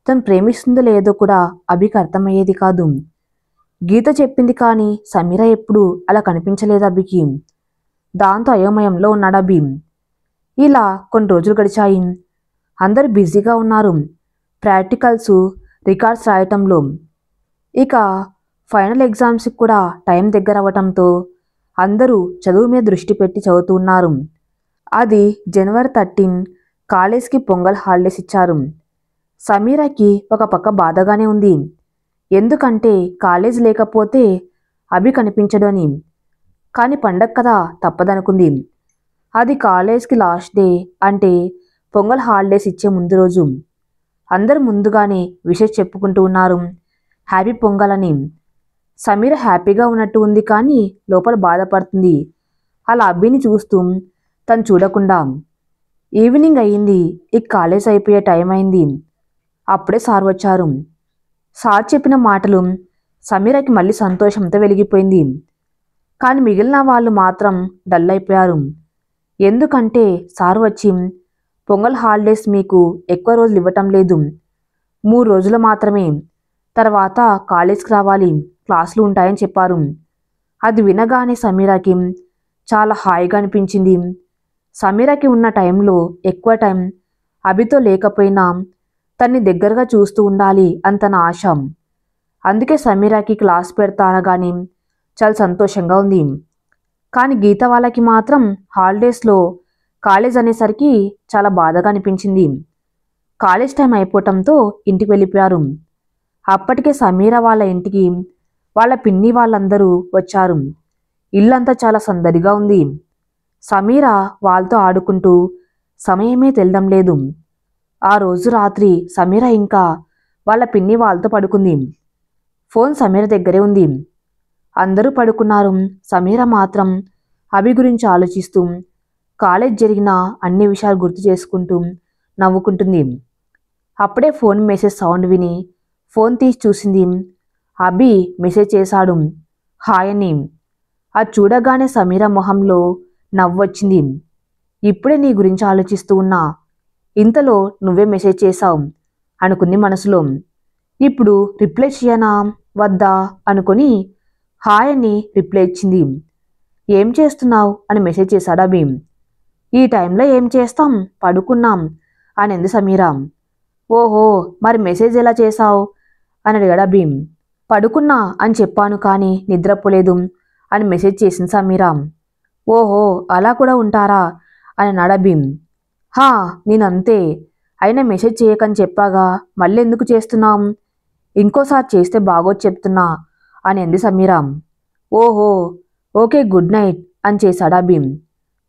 తను ప్రేమిస్తుందో లేదో కూడా అభికి అర్థమయ్యేది కాదు. గీత చెప్పింది కానీ సమీర ఎప్పుడు అలా కనిపించలేదు అభికి. దాంతో అయోమయంలో ఉన్నాడు అభి. ఇలా కొన్ని రోజులు గడిచాయి. అందరూ బిజీగా ఉన్నారు ప్రాక్టికల్స్, రికార్డ్స్ రాయటంలో. ఇక ఫైనల్ ఎగ్జామ్స్కి కూడా టైం దగ్గర అవ్వటంతో అందరూ చదువు మీద దృష్టి పెట్టి చదువుతున్నారు. అది జనవరి 13 కాలేజ్కి పొంగల్ హాలిడేస్ ఇచ్చారు. సమీరాకి ఒక పక్క బాధగానే ఉంది. ఎందుకంటే కాలేజ్ లేకపోతే అభి కనిపించడని. కానీ పండగ కదా తప్పదనుకుంది. అది కాలేజ్కి లాస్ట్ డే అంటే పొంగల్ హాలిడేస్ ఇచ్చే ముందు రోజు. అందరూ ముందుగానే విషెస్ చెప్పుకుంటూ ఉన్నారు, హ్యాపీ పొంగల్ అని. సమీర హ్యాపీగా ఉన్నట్టు ఉంది కానీ లోపల బాధపడుతుంది. అలా అభిని చూస్తూ తను చూడకుండా. ఈవినింగ్ అయ్యింది. ఇక కాలేజ్ అయిపోయే టైం అయింది. అప్పుడే సార్ వచ్చారు. సార్ చెప్పిన మాటలు సమీరకి మళ్ళీ సంతోషంతో వెలిగిపోయింది. కానీ మిగిలిన వాళ్ళు మాత్రం డల్ అయిపోయారు. ఎందుకంటే సార్ వచ్చి పొంగల్ హాలిడేస్ మీకు ఎక్కువ రోజులు ఇవ్వటం లేదు, 3 రోజులు మాత్రమే, తర్వాత కాలేజ్కి రావాలి, క్లాసులు ఉంటాయని చెప్పారు. అది వినగానే సమీరకి చాలా హాయిగా అనిపించింది. సమీరకి ఉన్న టైంలో ఎక్కువ టైం అభితో లేకపోయినా తన్ని దగ్గరగా చూస్తూ ఉండాలి అని తన ఆశ. అందుకే సమీరకి క్లాస్ పెడతా అనగానే చాలా సంతోషంగా ఉంది. కానీ గీత వాళ్ళకి మాత్రం హాలిడేస్లో కాలేజ్ అనేసరికి చాలా బాధగా అనిపించింది. కాలేజ్ టైం అయిపోవటంతో ఇంటికి వెళ్ళిపోయారు. అప్పటికే సమీర వాళ్ళ ఇంటికి వాళ్ళ పిన్ని వాళ్ళందరూ వచ్చారు. ఇల్లంతా చాలా సందడిగా ఉంది. సమీర వాళ్ళతో ఆడుకుంటూ సమయమే తెలియడం లేదు. ఆ రోజు రాత్రి సమీర ఇంకా వాళ్ళ పిన్ని వాళ్ళతో పడుకుంది. ఫోన్ సమీర దగ్గరే ఉంది. అందరూ పడుకున్నారు. సమీర మాత్రం అభి గురించి ఆలోచిస్తూ కాలేజ్ జరిగిన అన్ని విషయాలు గుర్తు చేసుకుంటూ నవ్వుకుంటుంది. అప్పుడే ఫోన్ మెసేజ్ సౌండ్ విని ఫోన్ తీసి చూసింది. అభి మెసేజ్ చేశాడు, హాయ్ అని. అది చూడగానే సమీర మొహంలో నవ్వొచ్చింది. ఇప్పుడే నీ గురించి ఆలోచిస్తూ ఉన్నా, ఇంతలో నువ్వే మెసేజ్ చేశావు అనుకుంది మనసులో. ఇప్పుడు రిప్లై చేయనా వద్దా అనుకొని హాయ్ అని రిప్లై ఇచ్చింది. ఏం చేస్తున్నావు అని మెసేజ్ చేశాడు అభి. ఈ టైంలో ఏం చేస్తాం, పడుకున్నాం అని అంది సమీర. ఓహో, మరి మెసేజ్ ఎలా చేశావు అని అడిగాడు అభి. పడుకున్నా అని చెప్పాను కానీ నిద్రపోలేదు అని మెసేజ్ చేసింది సమీర. ఓహో, అలా కూడా ఉంటారా అని అన్నాడు అభి. హా, నేనంతే, అయినా మెసేజ్ చేయకని చెప్పాగా, మళ్ళీ ఎందుకు చేస్తున్నాం, ఇంకోసారి చేస్తే బాగోదు చెప్తున్నా అని అంది సమీర. ఓహో, ఓకే గుడ్ నైట్ అని చేశాడు అభి.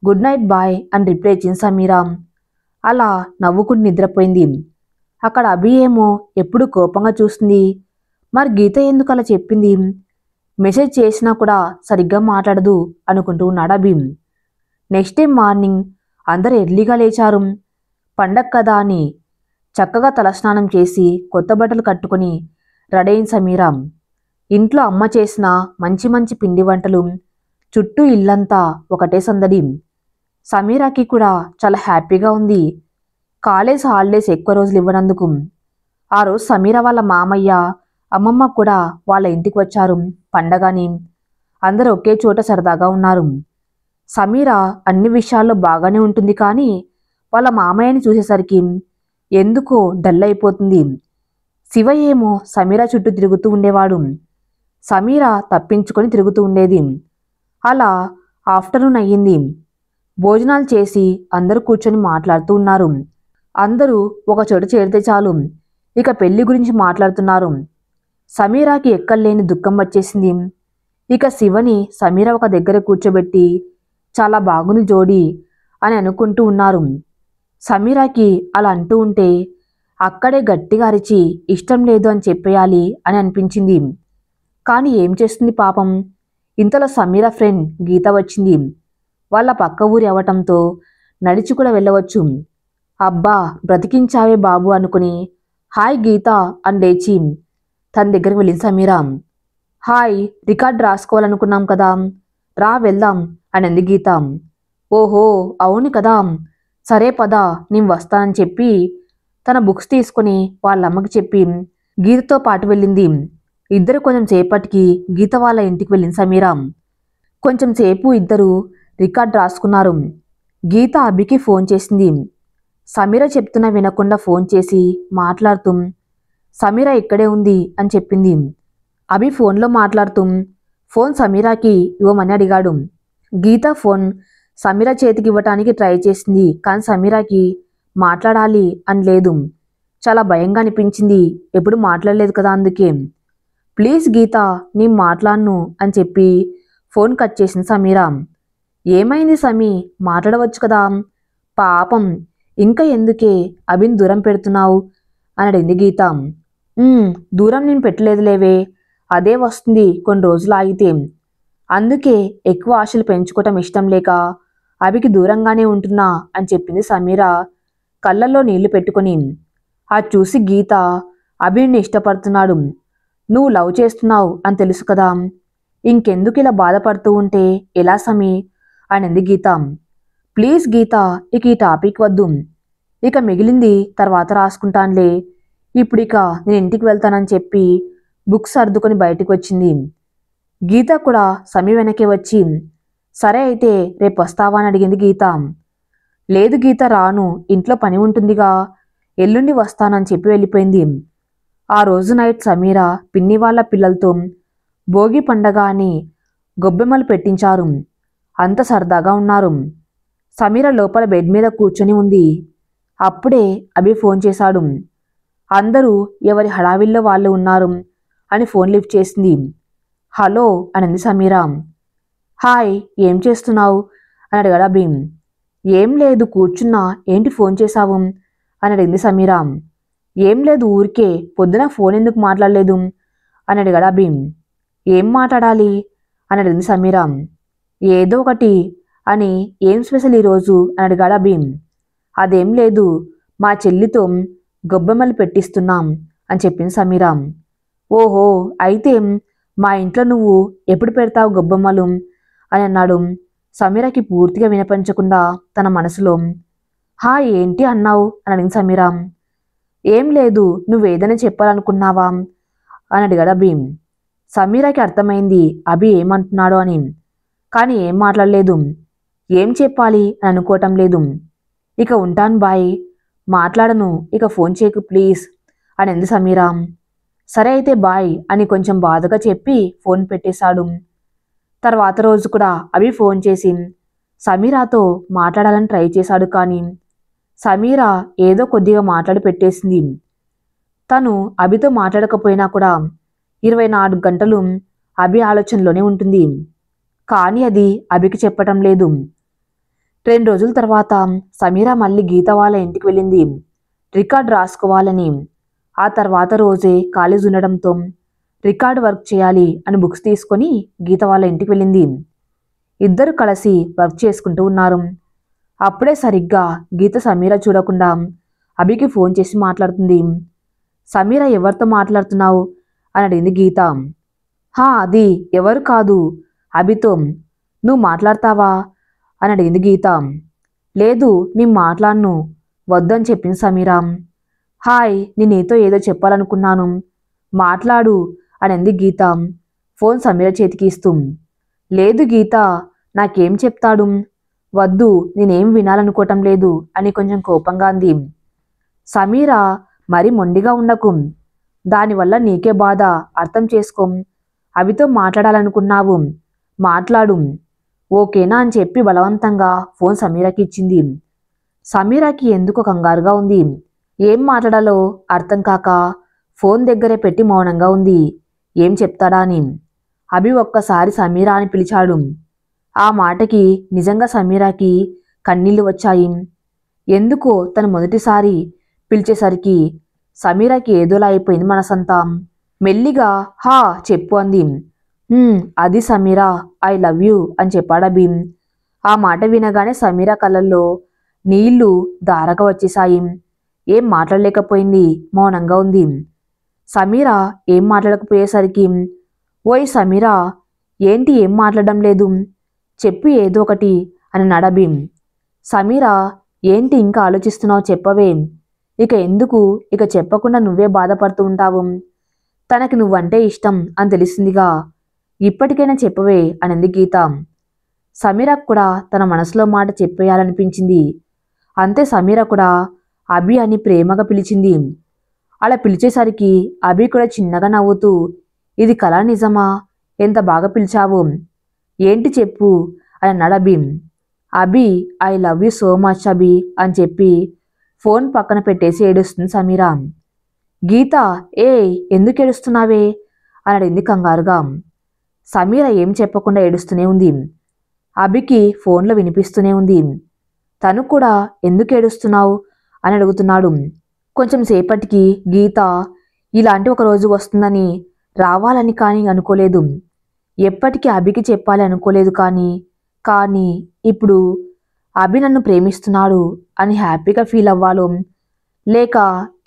గుడ్ నైట్ బాయ్ అని రిప్లై ఇచ్చింది సమీర. అలా నవ్వుకుని నిద్రపోయింది. అక్కడ అభి ఏమో ఎప్పుడు కోపంగా చూస్తుంది. మరి గీత ఎందుకు అలా చెప్పింది? మెసేజ్ చేసినా కూడా సరిగ్గా మాట్లాడదు అనుకుంటూ ఉన్నాడు అభి. నెక్స్ట్ డే మార్నింగ్ అందరూ ఎర్లీగా లేచారు. పండగ కదా అని చక్కగా తలస్నానం చేసి కొత్త బట్టలు కట్టుకుని రెడీ అయిన సమీర ఇంట్లో అమ్మ చేసిన మంచి మంచి పిండి వంటలు, చుట్టూ ఇల్లంతా ఒకటే సందడి. సమీరాకి కూడా చాలా హ్యాపీగా ఉంది. కాలేజ్ హాలిడేస్ ఎక్కువ రోజులు ఇవ్వనందుకు. ఆ రోజు సమీర వాళ్ళ మామయ్య, అమ్మమ్మ కూడా వాళ్ళ ఇంటికి వచ్చారు పండగని. అందరూ ఒకే చోట సరదాగా ఉన్నారు. సమీర అన్ని విషయాల్లో బాగానే ఉంటుంది, కానీ వాళ్ళ మామయ్యని చూసేసరికి ఎందుకో డల్ అయిపోతుంది. శివ ఏమో సమీర చుట్టూ తిరుగుతూ ఉండేవాడు. సమీర తప్పించుకొని తిరుగుతూ ఉండేది. అలా ఆఫ్టర్నూన్ అయ్యింది. భోజనాలు చేసి అందరూ కూర్చొని మాట్లాడుతూ ఉన్నారు. అందరూ ఒక చోట చేరితే చాలు ఇక పెళ్లి గురించి మాట్లాడుతున్నారు. సమీరాకి ఎక్కడలేని దుఃఖం వచ్చేసింది. ఇక శివని సమీర ఒక దగ్గర కూర్చోబెట్టి చాలా బాగుంది జోడి అని అనుకుంటూ ఉన్నారు. సమీరాకి అలా అంటూ ఉంటే అక్కడే గట్టిగా అరిచి ఇష్టం లేదు అని చెప్పేయాలి అని అనిపించింది. కానీ ఏం చేస్తుంది పాపం. ఇంతలో సమీర ఫ్రెండ్ గీత వచ్చింది. వాళ్ళ పక్క ఊరి అవటంతో నడిచి కూడా వెళ్ళవచ్చు. అబ్బా బ్రతికించావే బాబు అనుకుని హాయ్ గీత అని లేచి తన దగ్గరికి వెళ్ళింది సమీర. హాయ్, రికార్డ్ రాసుకోవాలనుకున్నాం కదా, రా వెళ్దాం అని అంది గీత. ఓహో అవును కదా, సరే పద నేను వస్తానని చెప్పి తన బుక్స్ తీసుకుని వాళ్ళమ్మకి చెప్పి గీతతో పాటు వెళ్ళింది. ఇద్దరు కొంచెం సేపటికి గీత వాళ్ళ ఇంటికి వెళ్ళింది సమీర. కొంచెం సేపు ఇద్దరు రికార్డ్ రాసుకున్నారు. గీత అభికి ఫోన్ చేసింది. సమీర చెప్తున్నా వినకుండా ఫోన్ చేసి మాట్లాడుతూ సమీర ఇక్కడే ఉంది అని చెప్పింది. అభి ఫోన్లో మాట్లాడుతూ ఫోన్ సమీరాకి ఇవ్వమని అడిగాడు. గీత ఫోన్ సమీర చేతికి ఇవ్వటానికి ట్రై చేసింది, కానీ సమీరాకి మాట్లాడాలి అని లేదు. చాలా భయంగా అనిపించింది, ఎప్పుడు మాట్లాడలేదు కదా అందుకే. ప్లీజ్ గీత నేను మాట్లాడను అని చెప్పి ఫోన్ కట్ చేసింది సమీర. ఏమైంది సమీ, మాట్లాడవచ్చు కదా, పాపం ఇంకా ఎందుకే అభిని దూరం పెడుతున్నావు అని అడిగింది గీత. దూరం నేను పెట్టలేదులేవే, అదే వస్తుంది కొన్ని రోజులు ఆగితే. అందుకే ఎక్కువ ఆశలు పెంచుకోవటం ఇష్టం లేక అభికి దూరంగానే ఉంటున్నా అని చెప్పింది సమీర కళ్ళల్లో నీళ్లు పెట్టుకుని. అది చూసి గీత అభిని ఇష్టపడుతున్నాడు, నువ్వు లవ్ చేస్తున్నావు అని తెలుసు కదా, ఇంకెందుకు ఇలా బాధపడుతూ ఉంటే ఎలా సమీ అని అంది గీత. ప్లీజ్ గీత ఇక ఈ టాపిక్ వద్దు, ఇక మిగిలింది తర్వాత రాసుకుంటానులే, ఇప్పుడు ఇక నేను ఇంటికి వెళ్తానని చెప్పి బుక్స్ సర్దుకొని బయటికి వచ్చింది. గీత కూడా సమీ వెనకే వచ్చి సరే అయితే రేపు వస్తావా అని అడిగింది గీత. లేదు గీత రాను, ఇంట్లో పని ఉంటుందిగా, ఎల్లుండి వస్తానని చెప్పి వెళ్ళిపోయింది. ఆ రోజు నైట్ సమీర పిన్ని వాళ్ళ పిల్లలతో భోగి పండగ అని గొబ్బెమ్మలు పెట్టించారు. అంత సరదాగా ఉన్నారు. సమీర లోపల బెడ్ మీద కూర్చొని ఉంది. అప్పుడే అభి ఫోన్ చేశాడు. అందరూ ఎవరి హడావిల్లో వాళ్ళు ఉన్నారు అని ఫోన్ లిఫ్ట్ చేసింది. హలో అనింది సమీర. హాయ్, ఏం చేస్తున్నావు అని అడిగాడు అభి. ఏం లేదు కూర్చున్నా, ఏంటి ఫోన్ చేశావు అని అడిగింది సమీర. ఏం లేదు ఊరికే, పొద్దున ఫోన్ ఎందుకు మాట్లాడలేదు అని అడిగాడు అభి. ఏం మాట్లాడాలి అని అడిగింది సమీర. ఏదో ఒకటి అని, ఏం స్పెషల్ ఈరోజు అని అడిగాడు అభి. అదేం లేదు, మా చెల్లితో గొబ్బెమ్మలు పెట్టిస్తున్నాం అని చెప్పింది సమీర. ఓహో అయితే మా ఇంట్లో నువ్వు ఎప్పుడు పెడతావు గొబ్బెమ్మలు అని అన్నాడు. సమీరకి పూర్తిగా వినపించకుండా తన మనసులో హా ఏంటి అన్నావు అని అడిగింది సమీర. ఏం లేదు, నువ్వేదైనా చెప్పాలనుకున్నావా అని అడిగాడు అభి. సమీరకి అర్థమైంది అభి ఏమంటున్నాడో అని, కానీ ఏం మాట్లాడలేదు. ఏం చెప్పాలి అని అనుకోవటం లేదు. ఇక ఉంటాను బాయ్, మాట్లాడను, ఇక ఫోన్ చేయకు ప్లీజ్ అని అంది సమీర. సరే అయితే బాయ్ అని కొంచెం బాధగా చెప్పి ఫోన్ పెట్టేశాడు. తర్వాత రోజు కూడా అభి ఫోన్ చేసి సమీరాతో మాట్లాడాలని ట్రై చేశాడు, కానీ సమీర ఏదో కొద్దిగా మాట్లాడి పెట్టేసింది. తను అభితో మాట్లాడకపోయినా కూడా 24 గంటలు అభి ఆలోచనలోనే ఉంటుంది, కానీ అది అభికి చెప్పటం లేదు. 2 రోజుల తర్వాత సమీర మళ్ళీ గీత వాళ్ళ ఇంటికి వెళ్ళింది రికార్డ్ రాసుకోవాలని. ఆ తర్వాత రోజే కాలేజ్ ఉండడంతో రికార్డ్ వర్క్ చేయాలి అని బుక్స్ తీసుకొని గీత వాళ్ళ ఇంటికి వెళ్ళింది. ఇద్దరు కలిసి వర్క్ చేసుకుంటూ ఉన్నారు. అప్పుడే సరిగ్గా గీత సమీర చూడకుండా అభికి ఫోన్ చేసి మాట్లాడుతుంది. సమీర ఎవరితో మాట్లాడుతున్నావు అని అడిగింది గీత. హా అది ఎవరు కాదు అభితో. నువ్వు మాట్లాడతావా అని అడిగింది గీత. లేదు నేను మాట్లాడను వద్దని చెప్పింది సమీర. హాయ్ నేను నీతో ఏదో చెప్పాలనుకున్నాను మాట్లాడు అని అంది గీత ఫోన్ సమీర చేతికి ఇస్తూ. లేదు గీత నాకేం చెప్తాడు వద్దు నేనేం వినాలనుకోవటం లేదు అని కొంచెం కోపంగా అంది. సమీర మరి మొండిగా ఉండకు దానివల్ల నీకే బాధ అర్థం చేసుకో. అవితో మాట్లాడాలనుకున్నావు మాట్లాడు ఓకేనా అని చెప్పి బలవంతంగా ఫోన్ సమీరకి ఇచ్చింది. సమీరకి ఎందుకు కంగారుగా ఉంది. ఏం మాట్లాడాలో అర్థం కాక ఫోన్ దగ్గరే పెట్టి మౌనంగా ఉంది. ఏం చెప్తాడా అని. అభి ఒక్కసారి సమీర అని పిలిచాడు. ఆ మాటకి నిజంగా సమీరకి కన్నీళ్లు వచ్చాయి. ఎందుకో తను మొదటిసారి పిలిచేసరికి సమీరకి ఏదోలా అయిపోయింది మనసంతా. మెల్లిగా హా చెప్పు అంది. అది సమీర ఐ లవ్ యూ అని చెప్పాడు అభి. ఆ మాట వినగానే సమీర కళ్ళల్లో నీళ్లు ధారగా వచ్చేశాయి. ఏం మాట్లాడలేకపోయింది మౌనంగా ఉంది. సమీర ఏం మాట్లాడకపోయేసరికి ఓయ్ సమీర ఏంటి ఏం మాట్లాడడం లేదు చెప్పు ఏదో ఒకటి అని నడబి. సమీర ఏంటి ఇంకా ఆలోచిస్తున్నావు చెప్పవే ఇక ఎందుకు ఇక చెప్పకుండా నువ్వే బాధపడుతూ ఉంటావు తనకి నువ్వంటే ఇష్టం అని తెలిసిందిగా ఇప్పటికైనా చెప్పవే అనింది గీత. సమీరకు కూడా తన మనసులో మాట చెప్పేయాలనిపించింది. అంతే సమీర కూడా అభి అని ప్రేమగా పిలిచింది. అలా పిలిచేసరికి అభి కూడా చిన్నగా నవ్వుతూ ఇది కళ నిజమా ఎంత బాగా పిలిచావు ఏంటి చెప్పు అని అన్నాడు Abhi. Abhi I love you so much Abhi అని చెప్పి ఫోన్ పక్కన పెట్టేసి ఏడుస్తుంది సమీర. గీత ఏ ఎందుకు ఏడుస్తున్నావే అని అడిగింది కంగారుగా. సమీర ఏం చెప్పకుండా ఏడుస్తూనే ఉంది. అభికి ఫోన్లో వినిపిస్తూనే ఉంది. తను కూడా ఎందుకు ఏడుస్తున్నావు అని అడుగుతున్నాడు. కొంచెం సేపటికి గీత ఇలాంటి ఒక రోజు వస్తుందని రావాలని కానీ అనుకోలేదు. ఎప్పటికీ అభికి చెప్పాలి అనుకోలేదు కానీ ఇప్పుడు అభి నన్ను ప్రేమిస్తున్నాడు అని హ్యాపీగా ఫీల్ అవ్వాలో లేక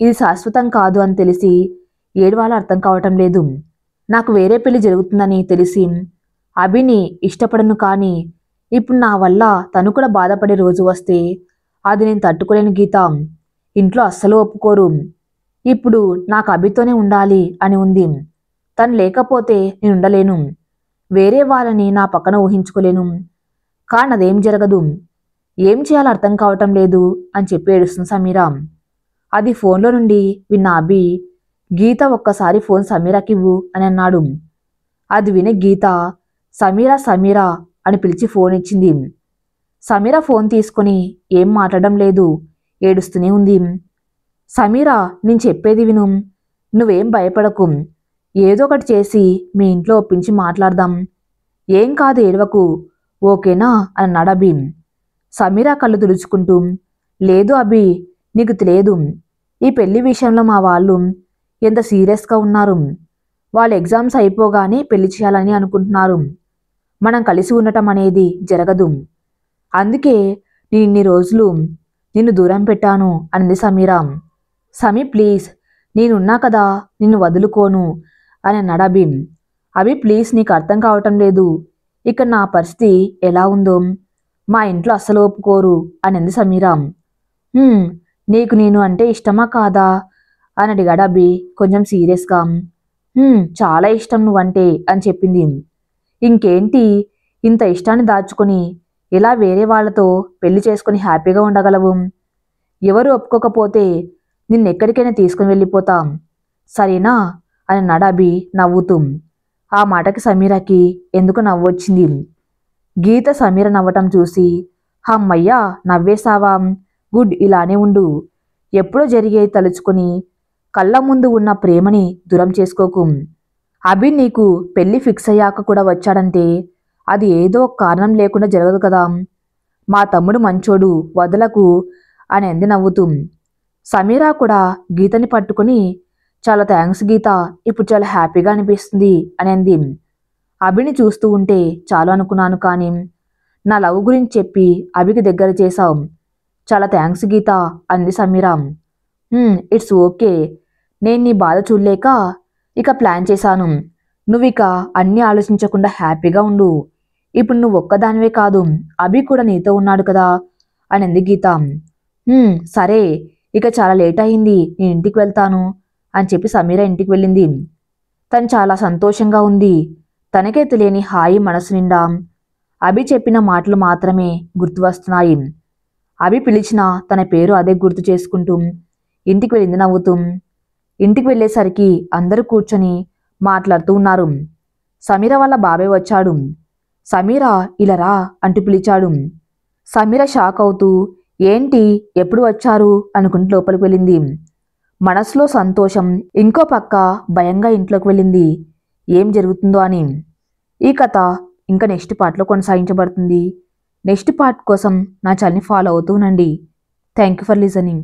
ఇది శాశ్వతం కాదు అని తెలిసి ఏడవాలో అర్థం కావటం లేదు. నాకు వేరే పెళ్లి జరుగుతుందని తెలిసి అభిని ఇష్టపడను కానీ ఇప్పుడు నా వల్ల తను కూడా బాధపడే రోజు వస్తే అది నేను తట్టుకోలేను గీత. ఇంట్లో అస్సలు ఒప్పుకోరు. ఇప్పుడు నాకు అభితోనే ఉండాలి అని ఉంది. తను లేకపోతే నేను ఉండలేను. వేరే వాళ్ళని నా పక్కన ఊహించుకోలేను. కానీ అదేం జరగదు. ఏం చేయాలో అర్థం కావటం లేదు అని చెప్పి ఏడుస్తుంది సమీర. అది ఫోన్లో నుండి విన్న అభి గీత ఒక్కసారి ఫోన్ సమీరకివ్వు అని అన్నాడు. అది విని గీత సమీర సమీర అని పిలిచి ఫోన్ ఇచ్చింది. సమీర ఫోన్ తీసుకొని ఏం మాట్లాడడం లేదు ఏడుస్తూనే ఉంది. సమీర నేను చెప్పేది విను నువ్వేం భయపడకు ఏదో ఒకటి చేసి మీ ఇంట్లో ఒప్పించి మాట్లాడదాం ఏం కాదు ఏడవకు ఓకేనా అని అన్నాడు అభి. సమీర కళ్ళు తుడుచుకుంటూ లేదు అభి నీకు తెలియదు ఈ పెళ్లి విషయంలో మా వాళ్ళు ఎంత సీరియస్గా ఉన్నారు. వాళ్ళ ఎగ్జామ్స్ అయిపోగానే పెళ్లి చేయాలని అనుకుంటున్నారు. మనం కలిసి ఉండటం అనేది జరగదు. అందుకే నేను ఇన్ని రోజులు నిన్ను దూరం పెట్టాను అనింది సమీర. సమీ ప్లీజ్ నేనున్నా కదా నిన్ను వదులుకోను అని అన్నాడు అభి. అభి ప్లీజ్ నీకు అర్థం కావటం లేదు ఇక్కడ నా పరిస్థితి ఎలా ఉందో మా ఇంట్లో అస్సలు ఒప్పుకోరు అనింది సమీర. నీకు నేను అంటే ఇష్టమా కాదా అని అడిగాడు అభి కొంచెం సీరియస్గా. చాలా ఇష్టం నువ్వంటే అని చెప్పింది. ఇంకేంటి ఇంత ఇష్టాన్ని దాచుకొని ఇలా వేరే వాళ్ళతో పెళ్లి చేసుకుని హ్యాపీగా ఉండగలవు. ఎవరు ఒప్పుకోకపోతే నిన్నెక్కడికైనా తీసుకుని వెళ్ళిపోతాం సరేనా అని అన్నాడు అభి నవ్వుతూ. ఆ మాటకి సమీరకి ఎందుకు నవ్వొచ్చింది. గీత సమీర నవ్వటం చూసి హమ్మయ్యా నవ్వేశావా గుడ్ ఇలానే ఉండు ఎప్పుడో జరిగేది తలుచుకొని కళ్ళ ముందు ఉన్న ప్రేమని దూరం చేసుకోకు. అభి నీకు పెళ్లి ఫిక్స్ అయ్యాక కూడా వచ్చాడంటే అది ఏదో కారణం లేకుండా జరగదు కదా. మా తమ్ముడు మంచోడు వదలకు అని అంది నవ్వుతూ. సమీర కూడా గీతని పట్టుకుని చాలా థ్యాంక్స్ గీత, ఇప్పుడు చాలా హ్యాపీగా అనిపిస్తుంది అని అంది. అభిని చూస్తూ ఉంటే చాలు అనుకున్నాను, కానీ నా లవ్ గురించి చెప్పి అభికి దగ్గర చేశావు. చాలా థ్యాంక్స్ గీత అంది సమీర. ఇట్స్ ఓకే, నేను నీ బాధ చూడలేక ఇక ప్లాన్ చేశాను. నువ్వు ఇక అన్నీ ఆలోచించకుండా హ్యాపీగా ఉండు. ఇప్పుడు నువ్వు ఒక్కదానివే కాదు, అభి కూడా నీతో ఉన్నాడు కదా అని అంది గీత. సరే, ఇక చాలా లేట్ అయింది, నేను ఇంటికి వెళ్తాను అని చెప్పి సమీర ఇంటికి వెళ్ళింది. తను చాలా సంతోషంగా ఉంది. తనకే తెలియని హాయి మనసు నిండా అభి చెప్పిన మాటలు మాత్రమే గుర్తు వస్తున్నాయి. అభి పిలిచిన తన పేరు అదే గుర్తు చేసుకుంటూ ఇంటికి వెళ్ళింది నవ్వుతూ. ఇంటికి వెళ్ళేసరికి అందరూ కూర్చొని మాట్లాడుతూ ఉన్నారు. సమీర వాళ్ళ బాబాయ్ వచ్చాడు. సమీర ఇలా రా అంటూ పిలిచాడు. సమీర షాక్ అవుతూ ఏంటి ఎప్పుడు వచ్చారు అనుకుంటూ లోపలికి వెళ్ళింది. మనసులో సంతోషం, ఇంకో పక్క భయంగా ఇంట్లోకి వెళ్ళింది, ఏం జరుగుతుందో అని. ఈ కథ ఇంకా నెక్స్ట్ పార్ట్లో కొనసాగించబడుతుంది. నెక్స్ట్ పార్ట్ కోసం నా ఛానల్ని ఫాలో అవుతూ ఉండండి. Thank you for listening.